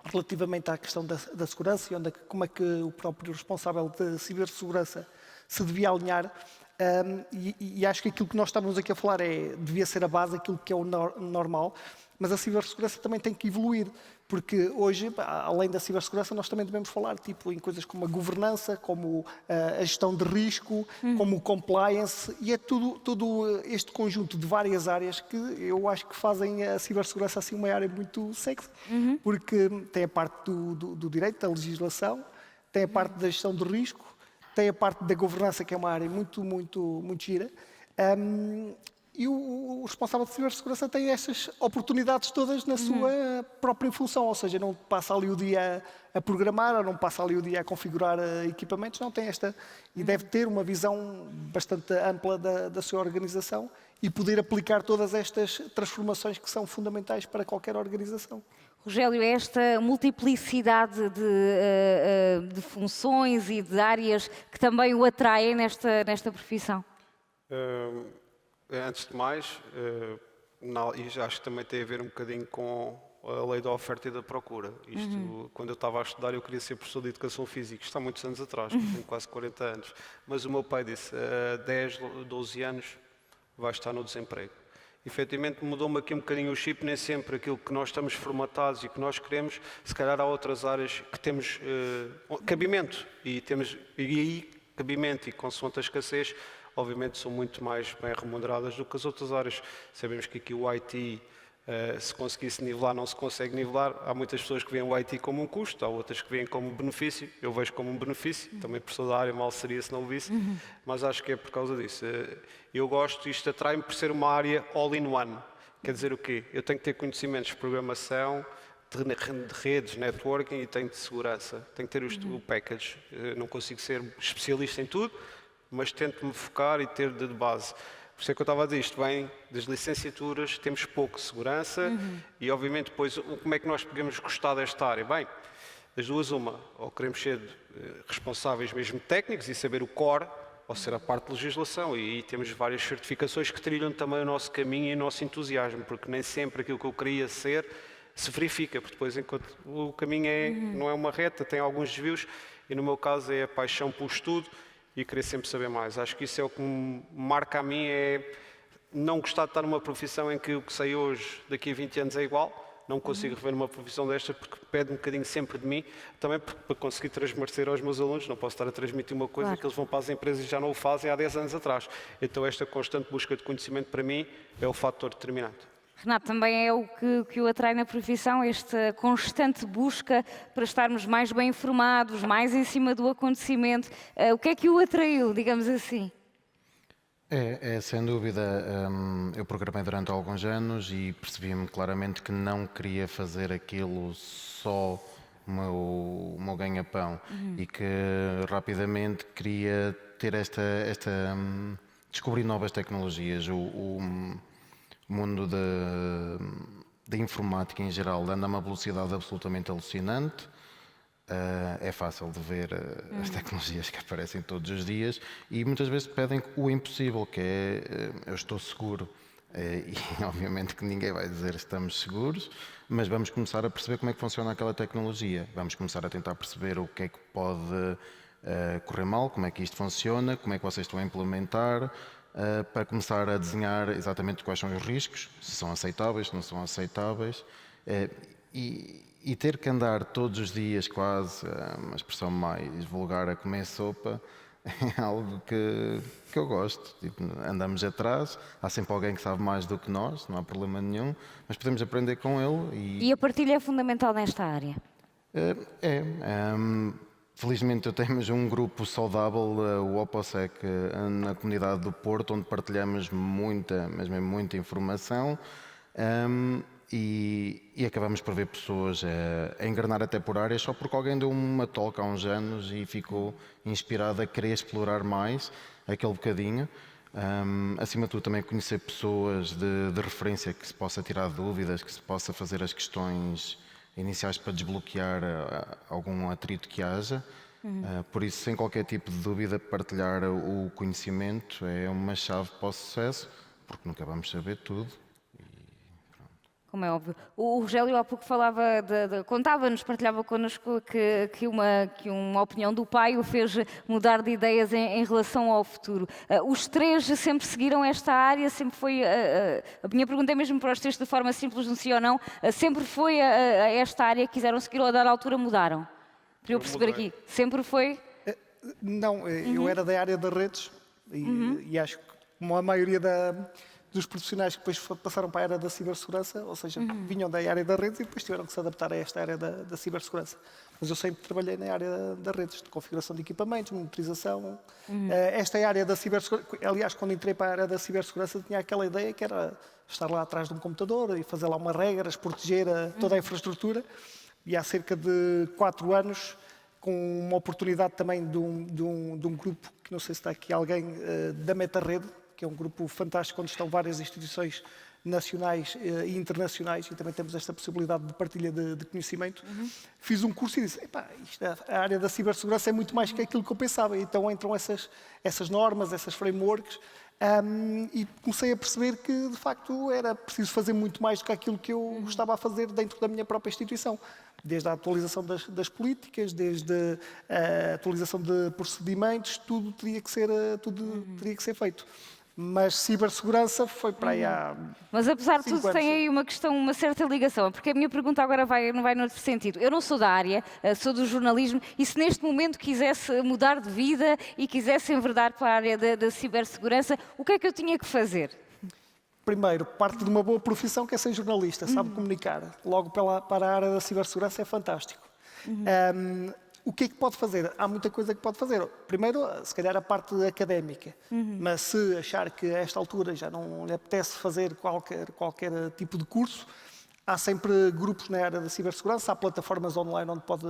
relativamente à questão da segurança e como é que o próprio responsável de cibersegurança se devia alinhar. E acho que aquilo que nós estávamos aqui a falar devia ser a base, aquilo que é o normal, mas a cibersegurança também tem que evoluir, porque hoje, além da cibersegurança, nós também devemos falar em coisas como a governança, como a gestão de risco, como o compliance, e é todo este conjunto de várias áreas que eu acho que fazem a cibersegurança assim uma área muito sexy, porque tem a parte do direito, da legislação, tem a parte da gestão de risco, tem a parte da governança, que é uma área muito gira. E o responsável de cibersegurança tem estas oportunidades todas na sua própria função, ou seja, não passa ali o dia a programar, ou não passa ali o dia a configurar equipamentos, não tem esta, e deve ter uma visão bastante ampla da sua organização e poder aplicar todas estas transformações que são fundamentais para qualquer organização. Rogério, esta multiplicidade de funções e de áreas que também o atraem nesta profissão? Antes de mais, e acho que também tem a ver um bocadinho com a lei da oferta e da procura. Isto, quando eu estava a estudar, eu queria ser professor de Educação Física. Isto há muitos anos atrás, tenho quase 40 anos. Mas o meu pai disse, 10, 12 anos vai estar no desemprego. Efetivamente mudou-me aqui um bocadinho o chip, nem sempre aquilo que nós estamos formatados e que nós queremos, se calhar há outras áreas que temos cabimento, e aí cabimento e consoante a escassez, obviamente são muito mais bem remuneradas do que as outras áreas. Sabemos que aqui o IT, se conseguisse nivelar, não se consegue nivelar. Há muitas pessoas que veem o IT como um custo, há outras que veem como um benefício. Eu vejo como um benefício, também professor da área, mal seria se não o visse, mas acho que é por causa disso. Eu gosto, isto atrai-me por ser uma área all-in-one. Quer dizer o quê? Eu tenho que ter conhecimentos de programação, de redes, networking e tenho de segurança. Tenho que ter o package. Não consigo ser especialista em tudo, mas tento-me focar e ter de base. Por isso é que eu estava a dizer, isto vem das licenciaturas, temos pouco segurança e, obviamente, depois, como é que nós podemos gostar desta área? Bem, das duas, uma, ou queremos ser responsáveis mesmo técnicos e saber o core, ou ser a parte de legislação. E aí temos várias certificações que trilham também o nosso caminho e o nosso entusiasmo, porque nem sempre aquilo que eu queria ser se verifica, porque depois, enquanto o caminho não é uma reta, tem alguns desvios, e no meu caso é a paixão pelo estudo e querer sempre saber mais. Acho que isso é o que me marca a mim, é não gostar de estar numa profissão em que o que sei hoje, daqui a 20 anos é igual. Não consigo rever uma profissão desta porque pede um bocadinho sempre de mim, também para conseguir transmitir aos meus alunos. Não posso estar a transmitir uma coisa que eles vão para as empresas e já não o fazem há 10 anos atrás. Então esta constante busca de conhecimento para mim é o fator determinante. Renato, também é o que o atrai na profissão, esta constante busca para estarmos mais bem informados, mais em cima do acontecimento. O que é que o atraiu, digamos assim? Sem dúvida. Eu programei durante alguns anos e percebi-me claramente que não queria fazer aquilo só o meu ganha-pão e que rapidamente queria ter descobrir novas tecnologias. O mundo da informática em geral anda a uma velocidade absolutamente alucinante. É fácil de ver as tecnologias que aparecem todos os dias e muitas vezes pedem o impossível, que é eu estou seguro. E obviamente que ninguém vai dizer estamos seguros, mas vamos começar a perceber como é que funciona aquela tecnologia. Vamos começar a tentar perceber o que é que pode correr mal, como é que isto funciona, como é que vocês estão a implementar, para começar a desenhar exatamente quais são os riscos, se são aceitáveis, se não são aceitáveis. E ter que andar todos os dias, quase, uma expressão mais vulgar, a comer sopa, é algo que eu gosto. Tipo, andamos atrás, há sempre alguém que sabe mais do que nós, não há problema nenhum, mas podemos aprender com ele. E a partilha é fundamental nesta área? Felizmente temos um grupo saudável, o OPOSEC, na comunidade do Porto, onde partilhamos muita informação. E acabamos por ver pessoas a engrenar até por áreas só porque alguém deu uma talk há uns anos e ficou inspirado a querer explorar mais aquele bocadinho. Acima de tudo também conhecer pessoas de referência que se possa tirar dúvidas, que se possa fazer as questões iniciais para desbloquear algum atrito que haja. Por isso, sem qualquer tipo de dúvida, partilhar o conhecimento é uma chave para o sucesso, porque nunca vamos saber tudo. Como é óbvio. O Rogério há pouco falava, contava-nos, partilhava connosco que uma opinião do pai o fez mudar de ideias em relação ao futuro. Os três sempre seguiram esta área, sempre foi, a minha pergunta é mesmo para os três de forma simples, um sim ou não, sempre foi a esta área que quiseram seguir ou a dar altura mudaram? Para eu perceber aqui, sempre foi? Não, eu era da área das redes e acho que como a maioria dos profissionais que depois passaram para a área da cibersegurança, ou seja, vinham da área das redes e depois tiveram que se adaptar a esta área da cibersegurança. Mas eu sempre trabalhei na área das redes, de configuração de equipamentos, monitorização. Esta é a área da cibersegurança. Aliás, quando entrei para a área da cibersegurança, tinha aquela ideia que era estar lá atrás de um computador e fazer lá umas regras, proteger toda a infraestrutura. E há cerca de 4 anos, com uma oportunidade também de um grupo, que não sei se está aqui alguém, da MetaRede, que é um grupo fantástico onde estão várias instituições nacionais e internacionais e também temos esta possibilidade de partilha de conhecimento. Fiz um curso e disse, a área da cibersegurança é muito mais que aquilo que eu pensava. Então entram essas normas, essas frameworks e comecei a perceber que de facto era preciso fazer muito mais do que aquilo que eu estava a fazer dentro da minha própria instituição. Desde a atualização das políticas, desde a atualização de procedimentos, tudo teria que ser feito. Mas cibersegurança foi para aí há Mas apesar de 5 tudo anos. tem aí uma certa ligação, porque a minha pergunta agora não vai noutro sentido. Eu não sou da área, sou do jornalismo, e se neste momento quisesse mudar de vida e quisesse enverdar para a área da cibersegurança, o que é que eu tinha que fazer? Primeiro, parte de uma boa profissão que é ser jornalista, sabe comunicar. Logo para a área da cibersegurança é fantástico. O que é que pode fazer? Há muita coisa que pode fazer. Primeiro, se calhar a parte académica. Mas se achar que a esta altura já não lhe apetece fazer qualquer tipo de curso, Há sempre grupos na área da cibersegurança, há plataformas online onde pode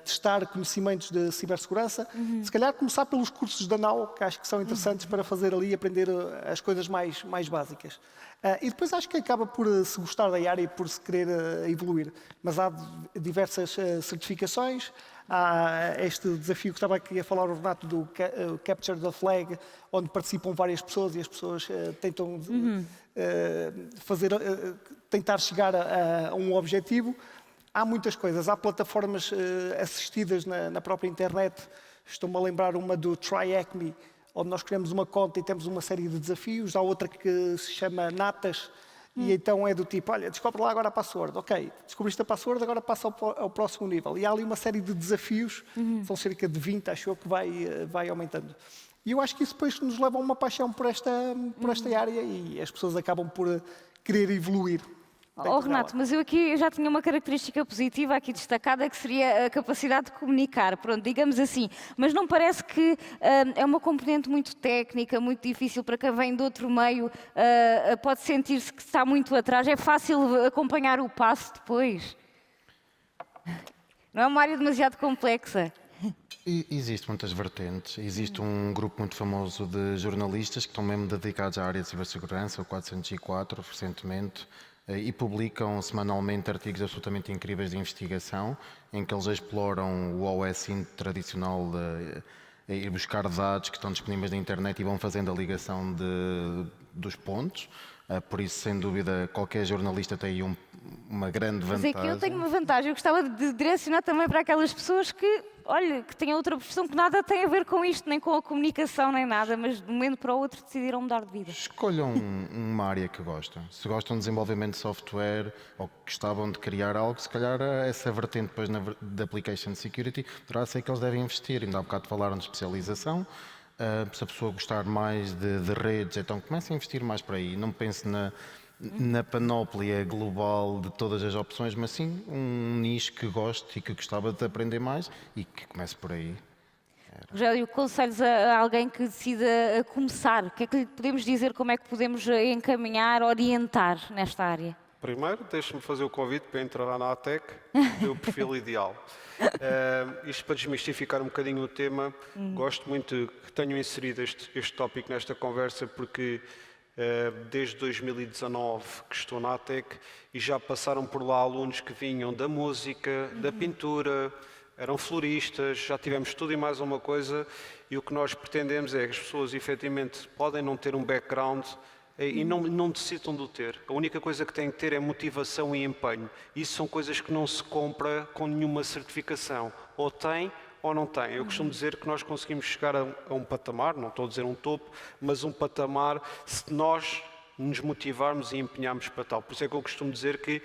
testar conhecimentos de cibersegurança. Se calhar começar pelos cursos da NAU, que acho que são interessantes para fazer ali e aprender as coisas mais básicas. E depois acho que acaba por se gostar da área e por se querer evoluir. Mas há diversas certificações. Há este desafio que estava aqui a falar o Renato do Capture the Flag, onde participam várias pessoas e as pessoas tentam tentar chegar a um objetivo. Há muitas coisas, há plataformas assistidas na própria internet. Estou-me a lembrar uma do TryAcme, onde nós criamos uma conta e temos uma série de desafios. Há outra que se chama Natas, e então é do tipo, olha, descobre lá agora a password. Ok, descobriste a password, agora passa ao próximo nível. E há ali uma série de desafios, são cerca de 20, acho eu, que vai aumentando. E eu acho que isso depois nos leva a uma paixão por esta área e as pessoas acabam por querer evoluir. Renato, mas eu aqui já tinha uma característica positiva aqui destacada, que seria a capacidade de comunicar, pronto, digamos assim. Mas não parece que é uma componente muito técnica, muito difícil para quem vem de outro meio, pode sentir-se que está muito atrás, é fácil acompanhar o passo depois? Não é uma área demasiado complexa? Existem muitas vertentes. Existe um grupo muito famoso de jornalistas que estão mesmo dedicados à área de cibersegurança, o 404, recentemente, e publicam semanalmente artigos absolutamente incríveis de investigação, em que eles exploram o OSINT tradicional de ir buscar dados que estão disponíveis na internet e vão fazendo a ligação dos pontos. Por isso, sem dúvida, qualquer jornalista tem aí uma grande vantagem. Mas é que eu tenho uma vantagem. Eu gostava de direcionar também para aquelas pessoas que, olha, que têm outra profissão que nada tem a ver com isto, nem com a comunicação, nem nada, mas de um momento para o outro decidiram mudar de vida. Escolham uma área que gostam. Se gostam de desenvolvimento de software ou que gostavam de criar algo, se calhar essa vertente depois da Application Security poderá ser que eles devem investir. Ainda há bocado falaram de especialização. Se a pessoa gostar mais de redes, então comece a investir mais por aí. Não pense na panóplia global de todas as opções, mas sim um nicho que goste e que gostava de aprender mais e que comece por aí. Rogério, conselhos a alguém que decida começar? O que é que lhe podemos dizer? Como é que podemos encaminhar, orientar nesta área? Primeiro, deixe-me fazer o convite para entrar na ATEC, o perfil ideal. Isto para desmistificar um bocadinho o tema, gosto muito que tenham inserido este tópico nesta conversa, porque desde 2019 que estou na ATEC e já passaram por lá alunos que vinham da música, da pintura, eram floristas, já tivemos tudo e mais uma coisa, e o que nós pretendemos é que as pessoas efetivamente podem não ter um background e não necessitam de o ter. A única coisa que têm que ter é motivação e empenho. Isso são coisas que não se compra com nenhuma certificação. Ou tem ou não tem. Eu costumo dizer que nós conseguimos chegar a um patamar, não estou a dizer um topo, mas um patamar se nós nos motivarmos e empenharmos para tal. Por isso é que eu costumo dizer que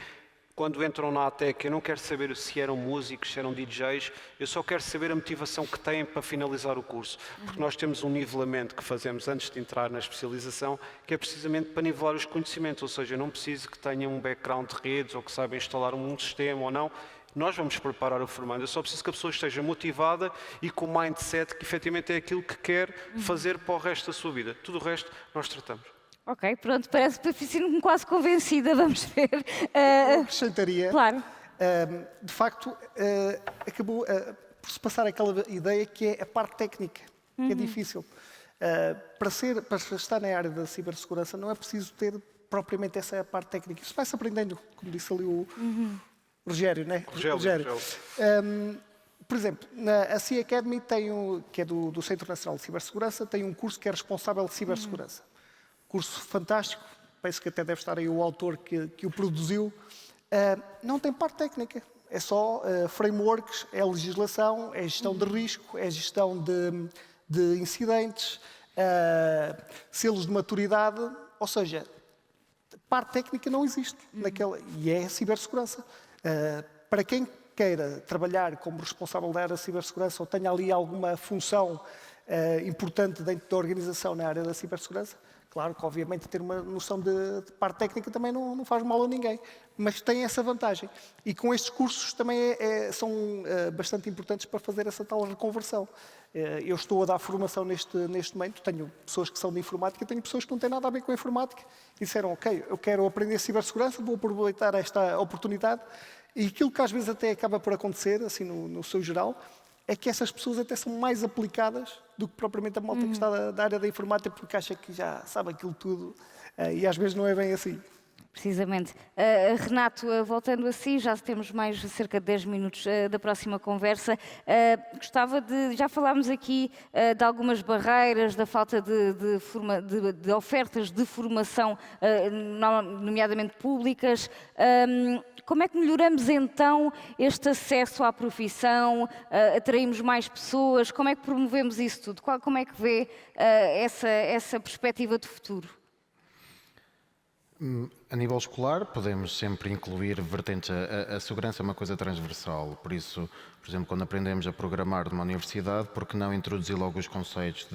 quando entram na ATEC, eu não quero saber se eram músicos, se eram DJs, eu só quero saber a motivação que têm para finalizar o curso. Porque nós temos um nivelamento que fazemos antes de entrar na especialização, que é precisamente para nivelar os conhecimentos, ou seja, eu não preciso que tenham um background de redes ou que saibam instalar um sistema ou não. Nós vamos preparar o formando, eu só preciso que a pessoa esteja motivada e com o mindset que efetivamente é aquilo que quer fazer para o resto da sua vida. Tudo o resto nós tratamos. Ok, pronto, parece-me quase convencida, vamos ver. Eu acrescentaria, Claro. de facto, acabou por se passar aquela ideia que é a parte técnica, que é difícil. Para estar na área da cibersegurança não é preciso ter propriamente essa parte técnica. Isso vai-se aprendendo, como disse ali o Rogério, né? Rogério. Por exemplo, a C Academy que é do Centro Nacional de Cibersegurança, tem um curso que é responsável de cibersegurança. Curso fantástico, penso que até deve estar aí o autor que o produziu. Não tem parte técnica, é só frameworks, é legislação, é gestão de risco, é gestão de incidentes, selos de maturidade, ou seja, parte técnica não existe naquela, e é a cibersegurança. Para quem queira trabalhar como responsável da área da cibersegurança ou tenha ali alguma função importante dentro da organização na área da cibersegurança, claro que obviamente ter uma noção de parte técnica também não faz mal a ninguém, mas tem essa vantagem. E com estes cursos também são bastante importantes para fazer essa tal reconversão. Eu estou a dar formação neste momento, tenho pessoas que são de informática, tenho pessoas que não têm nada a ver com a informática e disseram, ok, eu quero aprender cibersegurança, vou aproveitar esta oportunidade. E aquilo que às vezes até acaba por acontecer, assim no seu geral, é que essas pessoas até são mais aplicadas do que propriamente a malta que está da área da informática, porque acha que já sabe aquilo tudo e às vezes não é bem assim. Precisamente. Renato, voltando assim, já temos mais cerca de 10 minutos da próxima conversa. Gostava de. Já falámos aqui de algumas barreiras, da falta de ofertas de formação, nomeadamente públicas. Como é que melhoramos então este acesso à profissão? Atraímos mais pessoas? Como é que promovemos isso tudo? Como é que vê essa perspectiva de futuro? A nível escolar, podemos sempre incluir vertentes. A segurança é uma coisa transversal, por isso, por exemplo, quando aprendemos a programar numa universidade, por que não introduzir logo os conceitos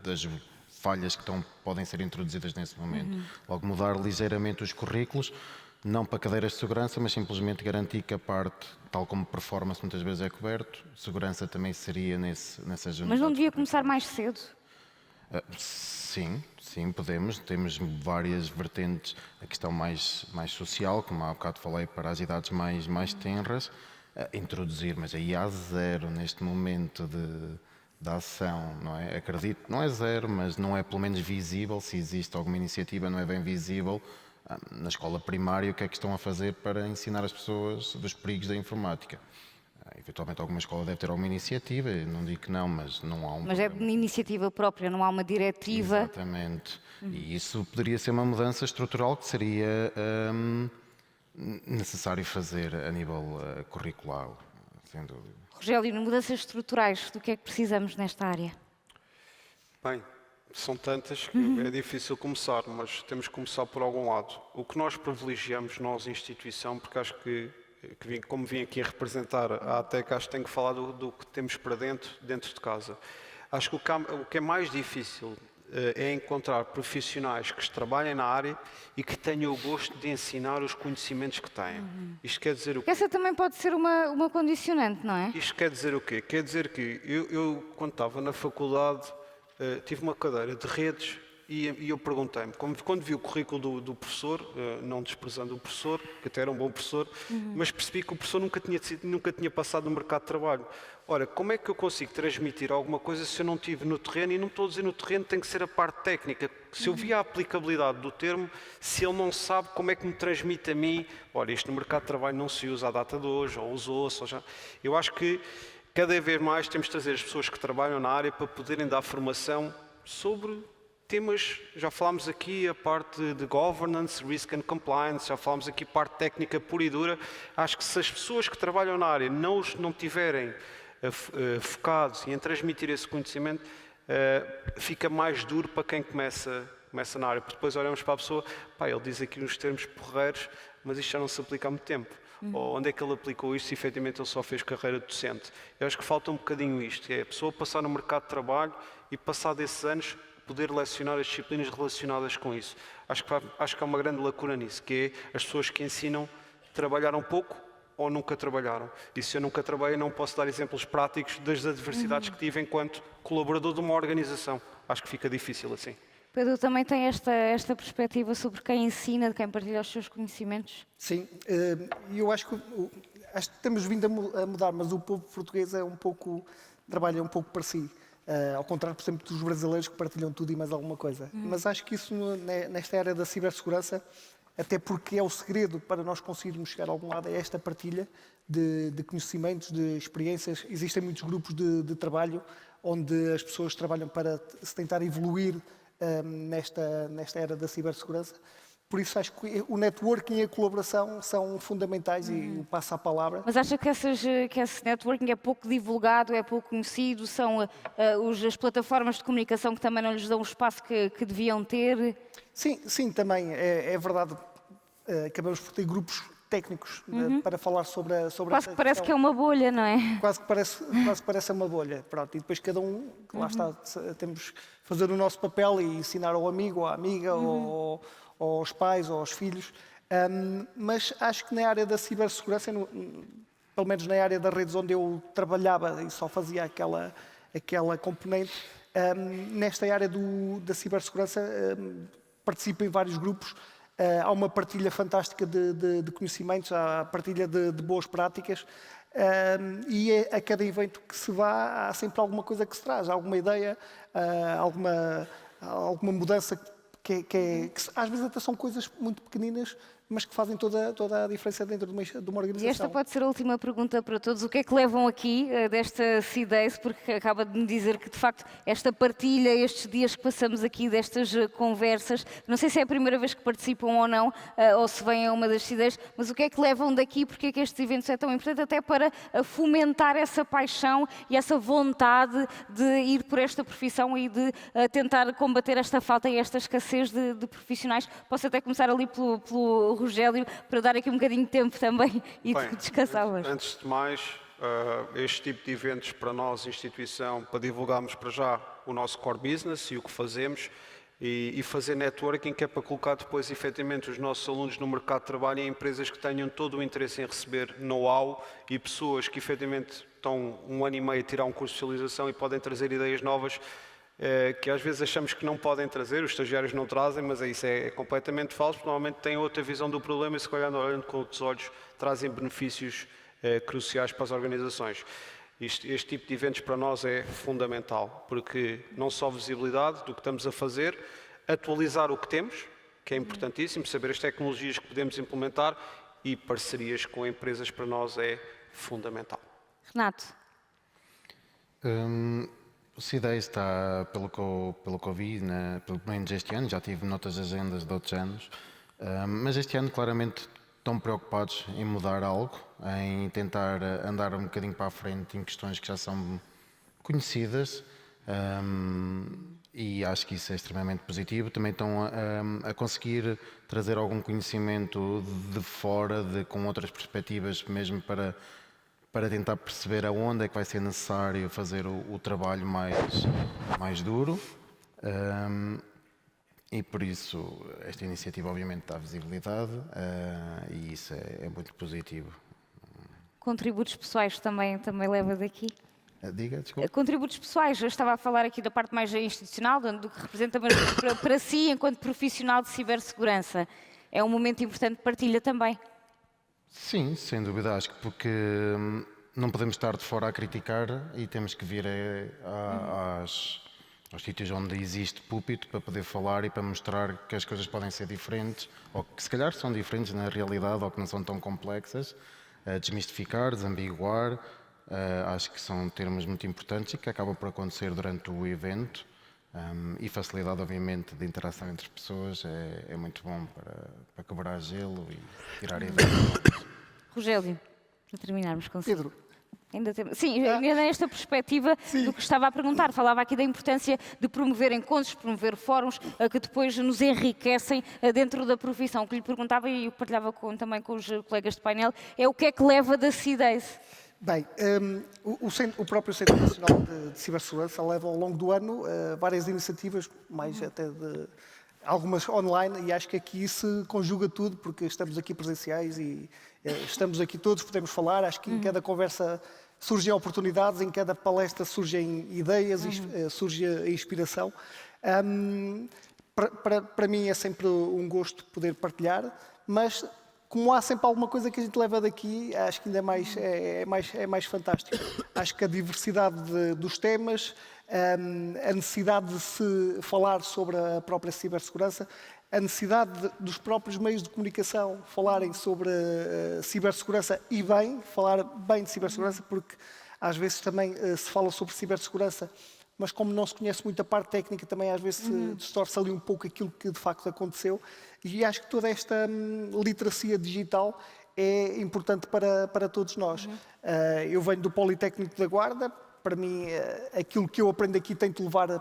das falhas que podem ser introduzidas nesse momento? Logo mudar ligeiramente os currículos, não para cadeiras de segurança, mas simplesmente garantir que a parte, tal como performance muitas vezes é coberto, segurança também seria nessas unidades. Mas não devia começar mais cedo? Sim, podemos. Temos várias vertentes. A questão mais social, como há bocado falei, para as idades mais tenras, introduzir, mas aí há zero neste momento de ação, não é? Acredito, não é zero, mas não é pelo menos visível. Se existe alguma iniciativa, não é bem visível. Na escola primária, o que é que estão a fazer para ensinar as pessoas dos perigos da informática? Eventualmente alguma escola deve ter alguma iniciativa, não digo que não, mas não há um Mas é de iniciativa própria, não há uma diretiva. Exatamente. E isso poderia ser uma mudança estrutural que seria necessário fazer a nível curricular, sem dúvida. Rogério, mudanças estruturais, do que é que precisamos nesta área? Bem, são tantas que é difícil começar, mas temos que começar por algum lado. O que nós privilegiamos, nós, instituição, porque acho que como vim aqui a representar a ATEC, acho que tenho que falar do que temos para dentro de casa. Acho que o que é mais difícil é encontrar profissionais que trabalhem na área e que tenham o gosto de ensinar os conhecimentos que têm. Isto quer dizer o quê? Essa também pode ser uma condicionante, não é? Isto quer dizer o quê? Quer dizer que eu quando estava na faculdade, tive uma cadeira de redes e eu perguntei-me, quando vi o currículo do professor, não desprezando o professor, que até era um bom professor, mas percebi que o professor nunca tinha passado no mercado de trabalho. Ora, como é que eu consigo transmitir alguma coisa se eu não estive no terreno? E não estou a dizer no terreno, tem que ser a parte técnica. Se eu vi a aplicabilidade do termo, se ele não sabe, como é que me transmite a mim? Olha, isto no mercado de trabalho não se usa a data de hoje, ou usou-se, ou já... Eu acho que cada vez mais temos de trazer as pessoas que trabalham na área para poderem dar formação sobre temas, já falámos aqui a parte de governance, risk and compliance, já falámos aqui a parte técnica pura e dura. Acho que se as pessoas que trabalham na área não tiverem focados em transmitir esse conhecimento, fica mais duro para quem começa na área. Porque depois olhamos para a pessoa, ele diz aqui uns termos porreiros, mas isto já não se aplica há muito tempo. Ou onde é que ele aplicou isto se efetivamente ele só fez carreira de docente? Eu acho que falta um bocadinho isto, é a pessoa passar no mercado de trabalho e passar desses anos poder lecionar as disciplinas relacionadas com isso. Acho que há uma grande lacuna nisso, que é as pessoas que ensinam trabalharam pouco ou nunca trabalharam. E se eu nunca trabalhei, não posso dar exemplos práticos das adversidades que tive enquanto colaborador de uma organização. Acho que fica difícil assim. Pedro, também tem esta perspectiva sobre quem ensina, de quem partilha os seus conhecimentos? Sim, e eu acho que temos vindo a mudar, mas o povo português trabalha um pouco para si. Ao contrário, por exemplo, dos brasileiros que partilham tudo e mais alguma coisa. Mas acho que isso, nesta área da cibersegurança, até porque é o segredo para nós conseguirmos chegar a algum lado, é esta partilha de conhecimentos, de experiências. Existem muitos grupos de trabalho onde as pessoas trabalham para se tentar evoluir nesta era da cibersegurança. Por isso acho que o networking e a colaboração são fundamentais e o passo à palavra. Mas acha que esse networking é pouco divulgado, é pouco conhecido? São as plataformas de comunicação que também não lhes dão o espaço que deviam ter? Sim, também. É verdade. Acabamos por ter grupos técnicos para falar sobre Quase que parece que é uma bolha, não é? Quase que parece uma bolha. Pronto, e depois cada um, lá está, temos que fazer o nosso papel e ensinar ao amigo, ou à amiga, ou aos pais, ou aos filhos, Mas acho que na área da cibersegurança, pelo menos na área das redes onde eu trabalhava e só fazia aquela componente, nesta área da cibersegurança participo em vários grupos. Há uma partilha fantástica de conhecimentos, há a partilha de boas práticas e a cada evento que se vá há sempre alguma coisa que se traz, alguma ideia, alguma mudança que às vezes até são coisas muito pequeninas, mas que fazem toda a diferença dentro de uma organização. E esta pode ser a última pergunta para todos. O que é que levam aqui desta CIDES? Porque acaba de me dizer que, de facto, esta partilha, estes dias que passamos aqui destas conversas, não sei se é a primeira vez que participam ou não, ou se vêm a uma das CIDES, mas o que é que levam daqui? Porque é que estes eventos é tão importante? Até para fomentar essa paixão e essa vontade de ir por esta profissão e de tentar combater esta falta e esta escassez de profissionais. Posso até começar ali pelo Rogério, para dar aqui um bocadinho de tempo também e descansavas. Antes de mais, este tipo de eventos para nós, instituição, para divulgarmos para já o nosso core business e o que fazemos e fazer networking, que é para colocar depois efetivamente os nossos alunos no mercado de trabalho em empresas que tenham todo o interesse em receber know-how e pessoas que efetivamente estão 1 ano e meio a tirar um curso de especialização e podem trazer ideias novas que às vezes achamos que não podem trazer, os estagiários não trazem, mas isso é completamente falso, porque normalmente têm outra visão do problema e se olhando com outros olhos trazem benefícios cruciais para as organizações. Este tipo de eventos para nós é fundamental, porque não só visibilidade do que estamos a fazer, atualizar o que temos, que é importantíssimo, saber as tecnologias que podemos implementar e parcerias com empresas para nós é fundamental. Renato. O CIDES está, pelo que eu vi, pelo menos este ano, já tive noutras agendas de outros anos, mas este ano claramente estão preocupados em mudar algo, em tentar andar um bocadinho para a frente em questões que já são conhecidas e acho que isso é extremamente positivo. Também estão a conseguir trazer algum conhecimento de fora, com outras perspectivas, mesmo para tentar perceber aonde é que vai ser necessário fazer o trabalho mais duro. E por isso esta iniciativa obviamente dá visibilidade e isso é muito positivo. Contributos pessoais também leva daqui? Diga, desculpa. Contributos pessoais, eu estava a falar aqui da parte mais institucional, do que representa, mas para si, enquanto profissional de cibersegurança, é um momento importante de partilha também. Sim, sem dúvida, acho que porque não podemos estar de fora a criticar e temos que vir aos sítios onde existe púlpito para poder falar e para mostrar que as coisas podem ser diferentes, ou que se calhar são diferentes na realidade ou que não são tão complexas, desmistificar, desambiguar, acho que são termos muito importantes e que acabam por acontecer durante o evento. E facilidade, obviamente, de interação entre as pessoas é muito bom para quebrar gelo e tirar ideias. Rogério, para terminarmos com Pedro. Ainda nesta perspectiva do que estava a perguntar, falava aqui da importância de promover encontros, promover fóruns que depois nos enriquecem dentro da profissão. O que lhe perguntava e eu partilhava também com os colegas de painel é o que é que leva da CIDES? Bem, o próprio Centro Nacional de Cibersegurança leva ao longo do ano várias iniciativas, mais até algumas online, e acho que aqui se conjuga tudo, porque estamos aqui presenciais e estamos aqui todos, podemos falar, acho que em cada conversa surgem oportunidades, em cada palestra surgem ideias, surge a inspiração. Para mim é sempre um gosto poder partilhar, mas como há sempre alguma coisa que a gente leva daqui, acho que ainda é mais fantástico. Acho que a diversidade dos temas, a necessidade de se falar sobre a própria cibersegurança, a necessidade dos próprios meios de comunicação falarem sobre a cibersegurança e falar bem de cibersegurança, porque às vezes também se fala sobre cibersegurança, mas como não se conhece muito a parte técnica, também às vezes se distorce ali um pouco aquilo que de facto aconteceu. E acho que toda esta literacia digital é importante para todos nós. Eu venho do Politécnico da Guarda, para mim aquilo que eu aprendo aqui tento levar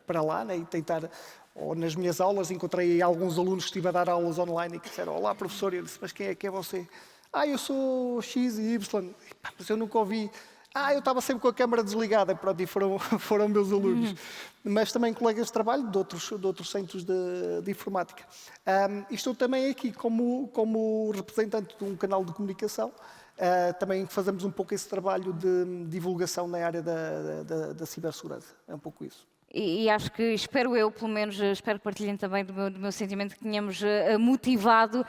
para lá, né? E tentar, ou nas minhas aulas, encontrei alguns alunos que estive a dar aulas online e que disseram: "Olá, professor", e eu disse: "Mas quem é você?" "Eu sou X e Y", mas eu nunca ouvi. Eu estava sempre com a câmara desligada, pronto, e foram meus alunos. Mas também colegas de trabalho de outros centros de informática. E estou também aqui como representante de um canal de comunicação. Também fazemos um pouco esse trabalho de divulgação na área da cibersegurança. É um pouco isso. E acho que, espero eu, pelo menos, espero que partilhem também do meu sentimento, que tenhamos motivado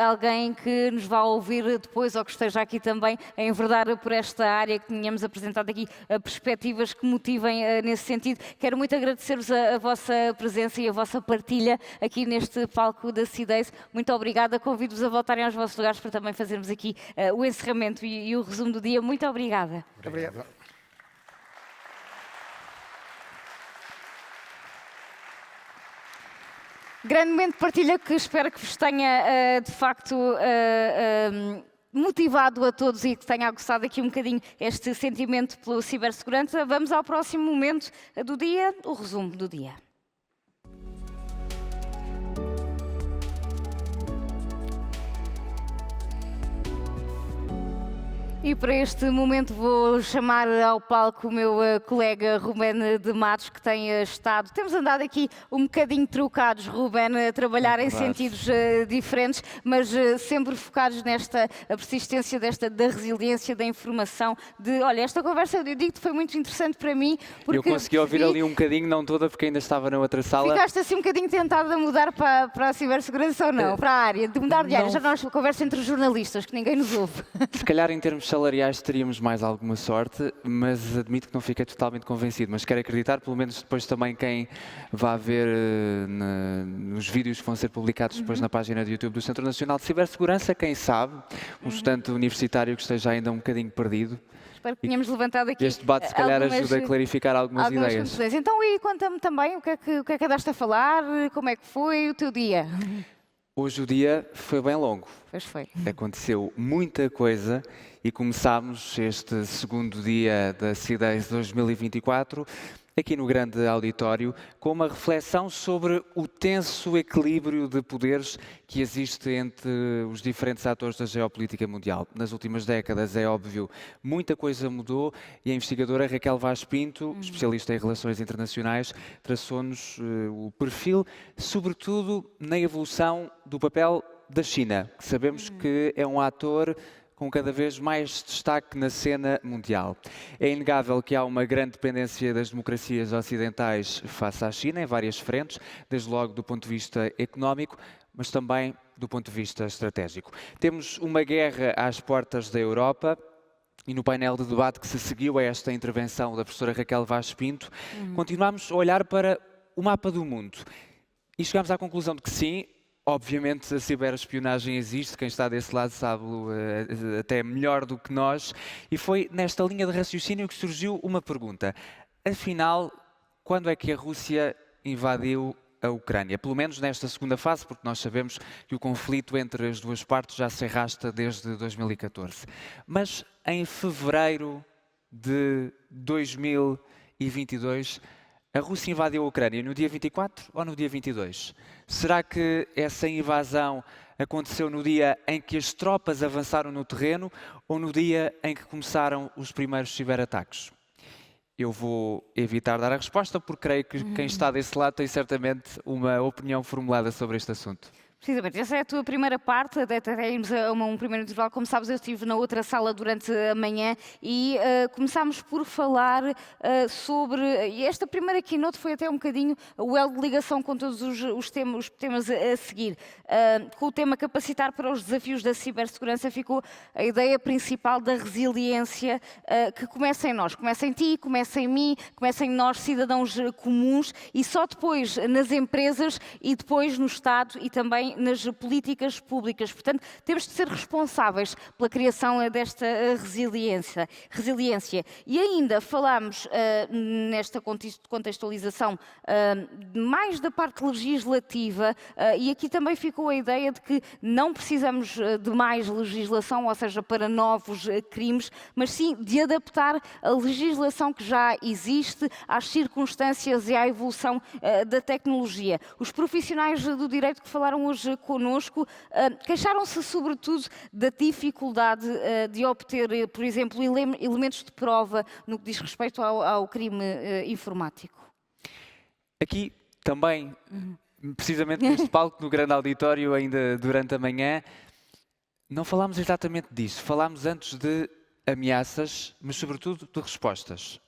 alguém que nos vá ouvir depois ou que esteja aqui também a enverdar por esta área, que tenhamos apresentado aqui perspectivas que motivem nesse sentido. Quero muito agradecer-vos a vossa presença e a vossa partilha aqui neste palco da CIDEIS. Muito obrigada. Convido-vos a voltarem aos vossos lugares para também fazermos aqui o encerramento e o resumo do dia. Muito obrigada. Obrigado. Grande momento de partilha que espero que vos tenha, de facto, motivado a todos e que tenha aguçado aqui um bocadinho este sentimento pela cibersegurança. Vamos ao próximo momento do dia, o resumo do dia. E para este momento vou chamar ao palco o meu colega Ruben de Matos, que tem estado... Temos andado aqui um bocadinho trocados, Ruben, a trabalhar em sentidos diferentes, mas sempre focados nesta persistência da resiliência, da informação. Olha, esta conversa, eu digo-te, foi muito interessante para mim. Porque eu consegui ouvir ali um bocadinho, não toda, porque ainda estava na outra sala. Ficaste assim um bocadinho tentado a mudar para a cibersegurança ou não? Para a área, de mudar de área. Já nós conversa entre jornalistas, que ninguém nos ouve. Se calhar em termos salariais teríamos mais alguma sorte, mas admito que não fiquei totalmente convencido. Mas quero acreditar, pelo menos depois também quem vá ver nos vídeos que vão ser publicados depois na página do YouTube do Centro Nacional de Cibersegurança, quem sabe, um estudante universitário que esteja ainda um bocadinho perdido. Espero que tenhamos levantado aqui. Este debate se calhar ajuda a clarificar algumas ideias. Conclusões. Então, e conta-me também o que é que andaste a falar, como é que foi o teu dia? Hoje o dia foi bem longo. Pois foi. Aconteceu muita coisa e começámos este segundo dia da CIDEIS 2024 aqui no grande auditório com uma reflexão sobre o tenso equilíbrio de poderes que existe entre os diferentes atores da geopolítica mundial. Nas últimas décadas, é óbvio, muita coisa mudou e a investigadora Raquel Vaz Pinto, especialista em relações internacionais, traçou-nos o perfil, sobretudo na evolução do papel da China, que sabemos que é um ator com cada vez mais destaque na cena mundial. É inegável que há uma grande dependência das democracias ocidentais face à China, em várias frentes, desde logo do ponto de vista económico, mas também do ponto de vista estratégico. Temos uma guerra às portas da Europa, e no painel de debate que se seguiu a esta intervenção da professora Raquel Vaz Pinto, continuamos a olhar para o mapa do mundo. E chegamos à conclusão de que sim, obviamente a ciberespionagem existe, quem está desse lado sabe-lo até melhor do que nós, e foi nesta linha de raciocínio que surgiu uma pergunta. Afinal, quando é que a Rússia invadiu a Ucrânia? Pelo menos nesta segunda fase, porque nós sabemos que o conflito entre as duas partes já se arrasta desde 2014. Mas em fevereiro de 2022, a Rússia invadiu a Ucrânia no dia 24 ou no dia 22? Será que essa invasão aconteceu no dia em que as tropas avançaram no terreno ou no dia em que começaram os primeiros ciberataques? Eu vou evitar dar a resposta porque creio que quem está desse lado tem certamente uma opinião formulada sobre este assunto. Precisamente, essa é a tua primeira parte, até irmos a um primeiro intervalo. Como sabes, eu estive na outra sala durante a manhã e começámos por falar sobre... E esta primeira keynote foi até um bocadinho o elo de ligação com todos os temas a seguir. Com o tema capacitar para os desafios da cibersegurança ficou a ideia principal da resiliência que começa em nós. Começa em ti, começa em mim, começa em nós, cidadãos comuns, e só depois nas empresas e depois no Estado e também nas políticas públicas. Portanto, temos de ser responsáveis pela criação desta resiliência. E ainda falamos nesta contextualização mais da parte legislativa e aqui também ficou a ideia de que não precisamos de mais legislação, ou seja, para novos crimes, mas sim de adaptar a legislação que já existe às circunstâncias e à evolução da tecnologia. Os profissionais do direito que falaram hoje connosco, queixaram-se sobretudo da dificuldade de obter, por exemplo, elementos de prova no que diz respeito ao crime informático. Aqui também, precisamente neste palco, no grande auditório, ainda durante a manhã, não falámos exatamente disso. Falámos antes de ameaças, mas sobretudo de respostas.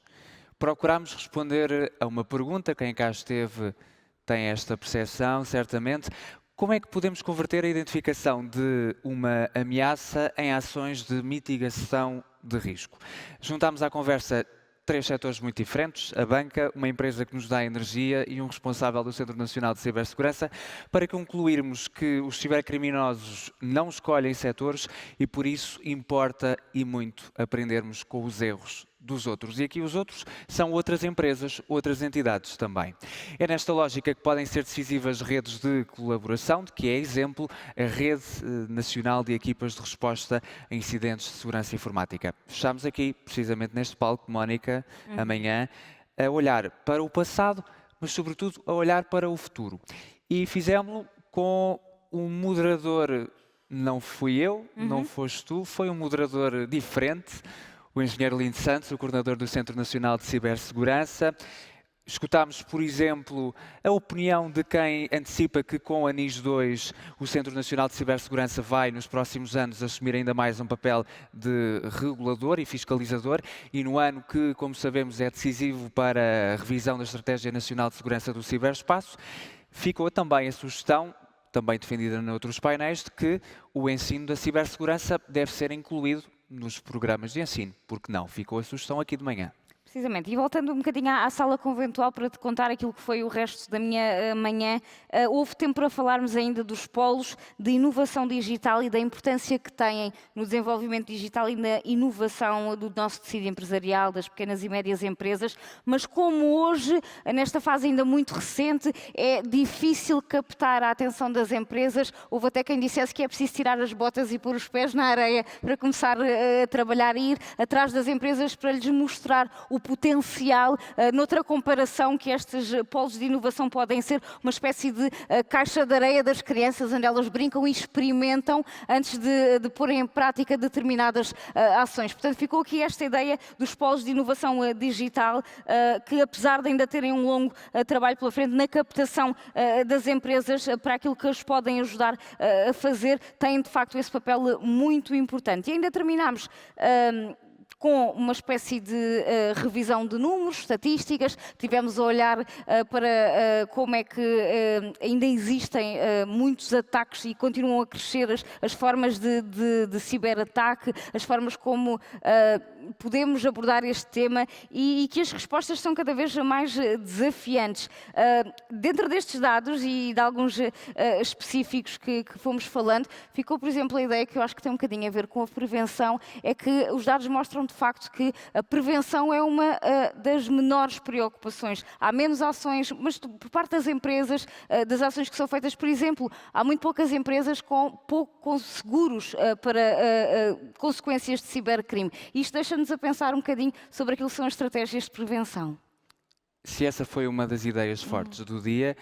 Procurámos responder a uma pergunta, quem cá esteve tem esta percepção, certamente. Como é que podemos converter a identificação de uma ameaça em ações de mitigação de risco? Juntámos à conversa 3 setores muito diferentes, a banca, uma empresa que nos dá energia e um responsável do Centro Nacional de Cibersegurança, para concluirmos que os cibercriminosos não escolhem setores e por isso importa e muito aprendermos com os erros dos outros. E aqui os outros são outras empresas, outras entidades também. É nesta lógica que podem ser decisivas redes de colaboração, de que é exemplo a Rede Nacional de Equipas de Resposta a Incidentes de Segurança Informática. Fechamos aqui, precisamente neste palco, Mónica, amanhã, a olhar para o passado, mas sobretudo a olhar para o futuro. E fizemos-lo com um moderador, não fui eu, não foste tu, foi um moderador diferente, o engenheiro Lindo Santos, o coordenador do Centro Nacional de Cibersegurança. Escutámos, por exemplo, a opinião de quem antecipa que com a NIS 2 o Centro Nacional de Cibersegurança vai, nos próximos anos, assumir ainda mais um papel de regulador e fiscalizador, e no ano que, como sabemos, é decisivo para a revisão da Estratégia Nacional de Segurança do Ciberespaço, ficou também a sugestão, também defendida noutros painéis, de que o ensino da cibersegurança deve ser incluído nos programas de ensino. Porque não? Ficou a sugestão aqui de manhã. Precisamente. E voltando um bocadinho à sala conventual para te contar aquilo que foi o resto da minha manhã, houve tempo para falarmos ainda dos polos de inovação digital e da importância que têm no desenvolvimento digital e na inovação do nosso tecido empresarial, das pequenas e médias empresas, mas como hoje, nesta fase ainda muito recente, é difícil captar a atenção das empresas. Houve até quem dissesse que é preciso tirar as botas e pôr os pés na areia para começar a trabalhar e ir atrás das empresas para lhes mostrar o potencial, noutra comparação, que estes polos de inovação podem ser uma espécie de caixa de areia das crianças, onde elas brincam e experimentam antes de pôr em prática determinadas ações. Portanto, ficou aqui esta ideia dos polos de inovação digital, que apesar de ainda terem um longo trabalho pela frente na captação das empresas para aquilo que as podem ajudar a fazer, têm de facto esse papel muito importante. E ainda terminamos com uma espécie de revisão de números, estatísticas. Tivemos a olhar para como é que ainda existem muitos ataques e continuam a crescer as formas de ciberataque, as formas como podemos abordar este tema e que as respostas são cada vez mais desafiantes. Dentro destes dados e de alguns específicos que fomos falando, ficou, por exemplo, a ideia que eu acho que tem um bocadinho a ver com a prevenção, é que os dados mostram de facto que a prevenção é uma das menores preocupações. Há menos ações, mas por parte das empresas, das ações que são feitas, por exemplo, há muito poucas empresas com seguros para consequências de cibercrime. Isto deixa-nos a pensar um bocadinho sobre aquilo que são as estratégias de prevenção. Se essa foi uma das ideias fortes do dia,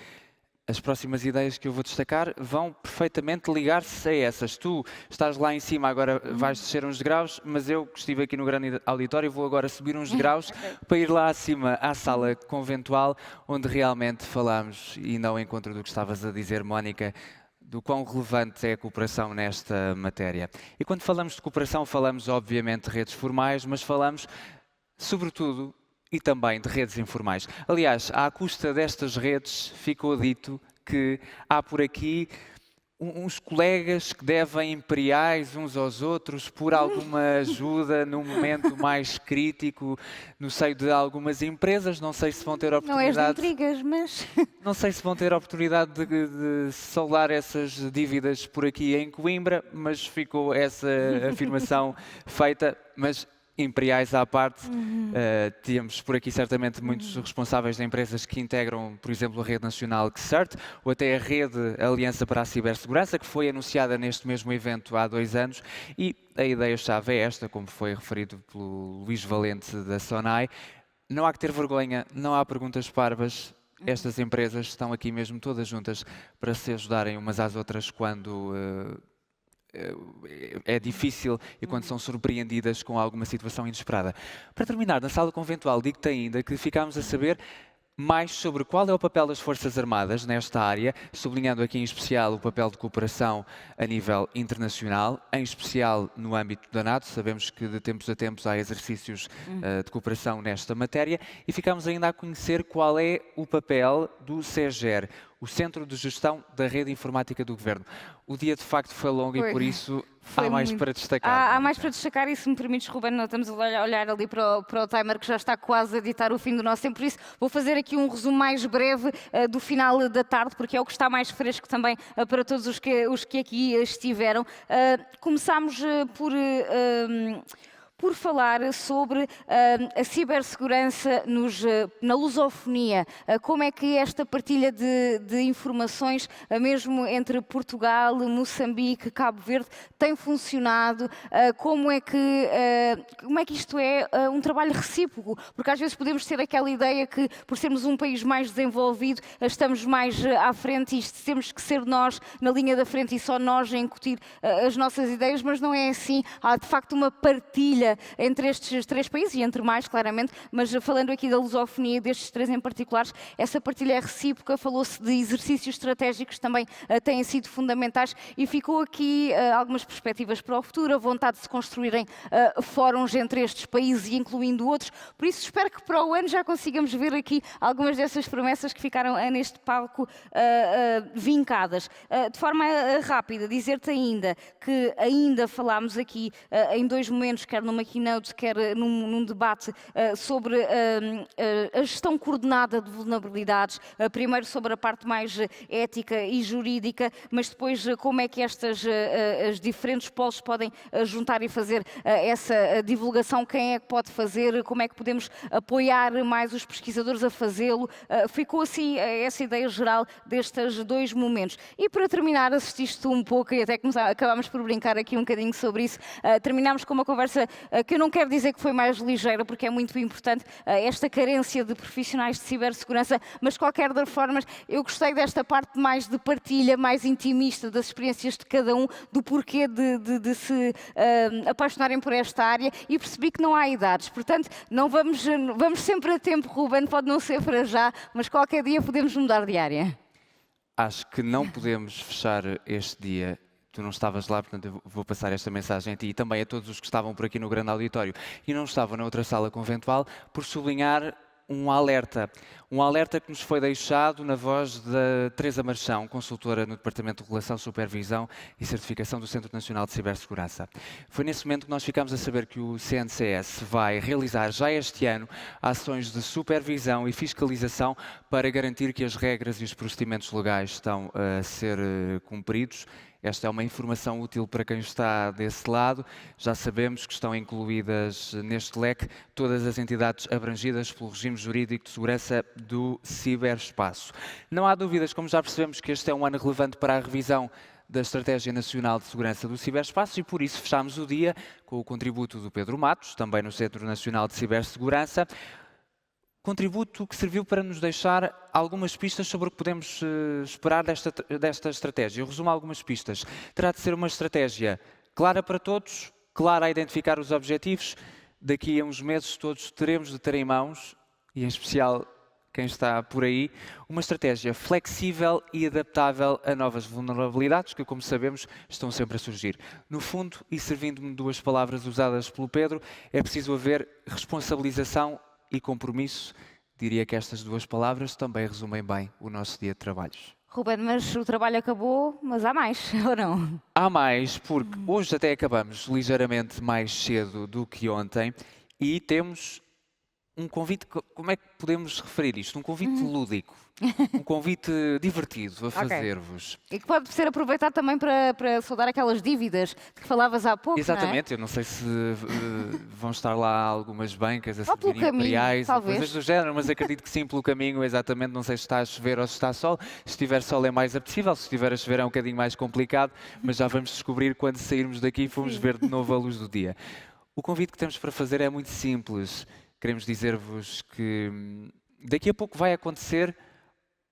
as próximas ideias que eu vou destacar vão perfeitamente ligar-se a essas. Tu estás lá em cima, agora vais descer uns degraus, mas eu que estive aqui no grande auditório vou agora subir uns degraus para ir lá acima à sala conventual, onde realmente falamos, e não ao encontro do que estavas a dizer, Mónica, do quão relevante é a cooperação nesta matéria. E quando falamos de cooperação, falamos obviamente de redes formais, mas falamos sobretudo e também de redes informais. Aliás, à custa destas redes, ficou dito que há por aqui uns colegas que devem imperiais uns aos outros por alguma ajuda num momento mais crítico no seio de algumas empresas. Não sei se vão ter a oportunidade... Não és de intrigas, mas... Não sei se vão ter a oportunidade de saldar essas dívidas por aqui em Coimbra, mas ficou essa afirmação feita. Mas imperiais à parte, temos por aqui certamente muitos responsáveis de empresas que integram, por exemplo, a Rede Nacional CSERT, ou até a Rede Aliança para a Cibersegurança, que foi anunciada neste mesmo evento há 2 anos, e a ideia-chave é esta, como foi referido pelo Luís Valente da SONAI: não há que ter vergonha, não há perguntas parvas, estas empresas estão aqui mesmo todas juntas para se ajudarem umas às outras quando é difícil e quando são surpreendidas com alguma situação inesperada. Para terminar, na sala conventual, digo-te ainda que ficámos a saber mais sobre qual é o papel das Forças Armadas nesta área, sublinhando aqui em especial o papel de cooperação a nível internacional, em especial no âmbito da NATO. Sabemos que de tempos a tempos há exercícios de cooperação nesta matéria e ficámos ainda a conhecer qual é o papel do CEGER, o Centro de Gestão da Rede Informática do Governo. O dia de facto foi longo e por isso há mais para destacar. Há mais para destacar e se me permites, Ruben, não estamos a olhar ali para o timer que já está quase a ditar o fim do nosso tempo, por isso vou fazer aqui um resumo mais breve do final da tarde, porque é o que está mais fresco também para todos os que aqui estiveram. Começámos por falar sobre a cibersegurança na lusofonia. Como é que esta partilha de informações, mesmo entre Portugal, Moçambique, Cabo Verde, tem funcionado? Como é que isto é um trabalho recíproco? Porque às vezes podemos ter aquela ideia que, por sermos um país mais desenvolvido, estamos mais à frente e temos que ser nós na linha da frente e só nós a incutir as nossas ideias, mas não é assim. Há de facto uma partilha entre estes 3 países e entre mais, claramente, mas falando aqui da lusofonia destes 3 em particulares, essa partilha é recíproca, falou-se de exercícios estratégicos também têm sido fundamentais e ficou aqui algumas perspectivas para o futuro, a vontade de se construírem fóruns entre estes países e incluindo outros, por isso espero que para o ano já consigamos ver aqui algumas dessas promessas que ficaram neste palco vincadas. De forma rápida, dizer-te ainda que ainda falámos aqui em 2 momentos, quer numa keynote, quer num debate sobre a gestão coordenada de vulnerabilidades, primeiro sobre a parte mais ética e jurídica, mas depois como é que as diferentes polos podem juntar e fazer essa divulgação, quem é que pode fazer, como é que podemos apoiar mais os pesquisadores a fazê-lo. Ficou assim essa ideia geral destes 2 momentos. E para terminar, assististe um pouco e até acabámos por brincar aqui um bocadinho sobre isso, terminámos com uma conversa que eu não quero dizer que foi mais ligeira, porque é muito importante esta carência de profissionais de cibersegurança, mas de qualquer das formas eu gostei desta parte mais de partilha, mais intimista das experiências de cada um, do porquê de se apaixonarem por esta área e percebi que não há idades, portanto não vamos sempre a tempo, Ruben, pode não ser para já, mas qualquer dia podemos mudar de área. Acho que não podemos fechar este dia. Tu não estavas lá, portanto eu vou passar esta mensagem a ti e também a todos os que estavam por aqui no grande auditório e não estavam na outra sala conventual, por sublinhar um alerta que nos foi deixado na voz da Teresa Marchão, consultora no Departamento de Regulação, Supervisão e Certificação do Centro Nacional de Cibersegurança. Foi nesse momento que nós ficámos a saber que o CNCS vai realizar já este ano ações de supervisão e fiscalização para garantir que as regras e os procedimentos legais estão a ser cumpridos. Esta é uma informação útil para quem está desse lado. Já sabemos que estão incluídas neste leque todas as entidades abrangidas pelo regime jurídico de segurança do ciberespaço. Não há dúvidas, como já percebemos, que este é um ano relevante para a revisão da Estratégia Nacional de Segurança do Ciberespaço e por isso fechámos o dia com o contributo do Pedro Matos, também no Centro Nacional de Cibersegurança. Contributo que serviu para nos deixar algumas pistas sobre o que podemos esperar desta estratégia. Eu resumo algumas pistas. Terá de ser uma estratégia clara para todos, clara a identificar os objetivos. Daqui a uns meses todos teremos de ter em mãos, e em especial quem está por aí, uma estratégia flexível e adaptável a novas vulnerabilidades que, como sabemos, estão sempre a surgir. No fundo, e servindo-me de 2 palavras usadas pelo Pedro, é preciso haver responsabilização e compromisso. Diria que estas 2 palavras também resumem bem o nosso dia de trabalhos. Ruben, mas o trabalho acabou, mas há mais, ou não? Há mais, porque hoje até acabamos ligeiramente mais cedo do que ontem e temos um convite, como é que podemos referir isto? Um convite lúdico, um convite divertido a fazer-vos. E que pode ser aproveitado também para saldar aquelas dívidas que falavas há pouco, Exatamente, não é? Eu não sei se vão estar lá algumas bancas a pelo servir caminho, imperiais, talvez. coisas do género, mas acredito que sim, pelo caminho, exatamente. Não sei se está a chover ou se está sol. Se estiver sol é mais apetecível, se estiver a chover é um bocadinho mais complicado, mas já vamos descobrir quando sairmos daqui e fomos ver de novo a luz do dia. O convite que temos para fazer é muito simples. Queremos dizer-vos que daqui a pouco vai acontecer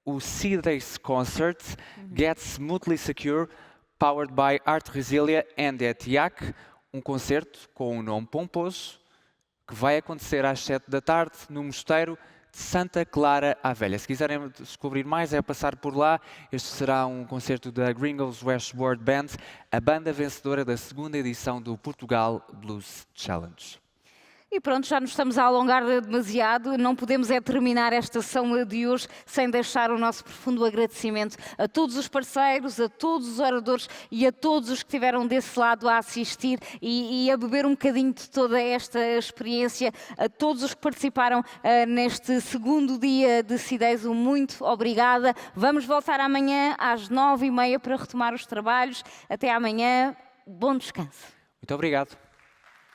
o C-Days Concert Get Smoothly Secure, powered by Art Resilia and ETIAC, um concerto com um nome pomposo que vai acontecer às 7 da tarde no Mosteiro de Santa Clara à Velha. Se quiserem descobrir mais, é passar por lá. Este será um concerto da Gringos Westward Band, a banda vencedora da segunda edição do Portugal Blues Challenge. E pronto, já nos estamos a alongar demasiado, não podemos terminar esta sessão de hoje sem deixar o nosso profundo agradecimento a todos os parceiros, a todos os oradores e a todos os que estiveram desse lado a assistir e a beber um bocadinho de toda esta experiência, a todos os que participaram neste segundo dia de C-Days, muito obrigada. Vamos voltar amanhã às 9h30 para retomar os trabalhos. Até amanhã, bom descanso. Muito obrigado.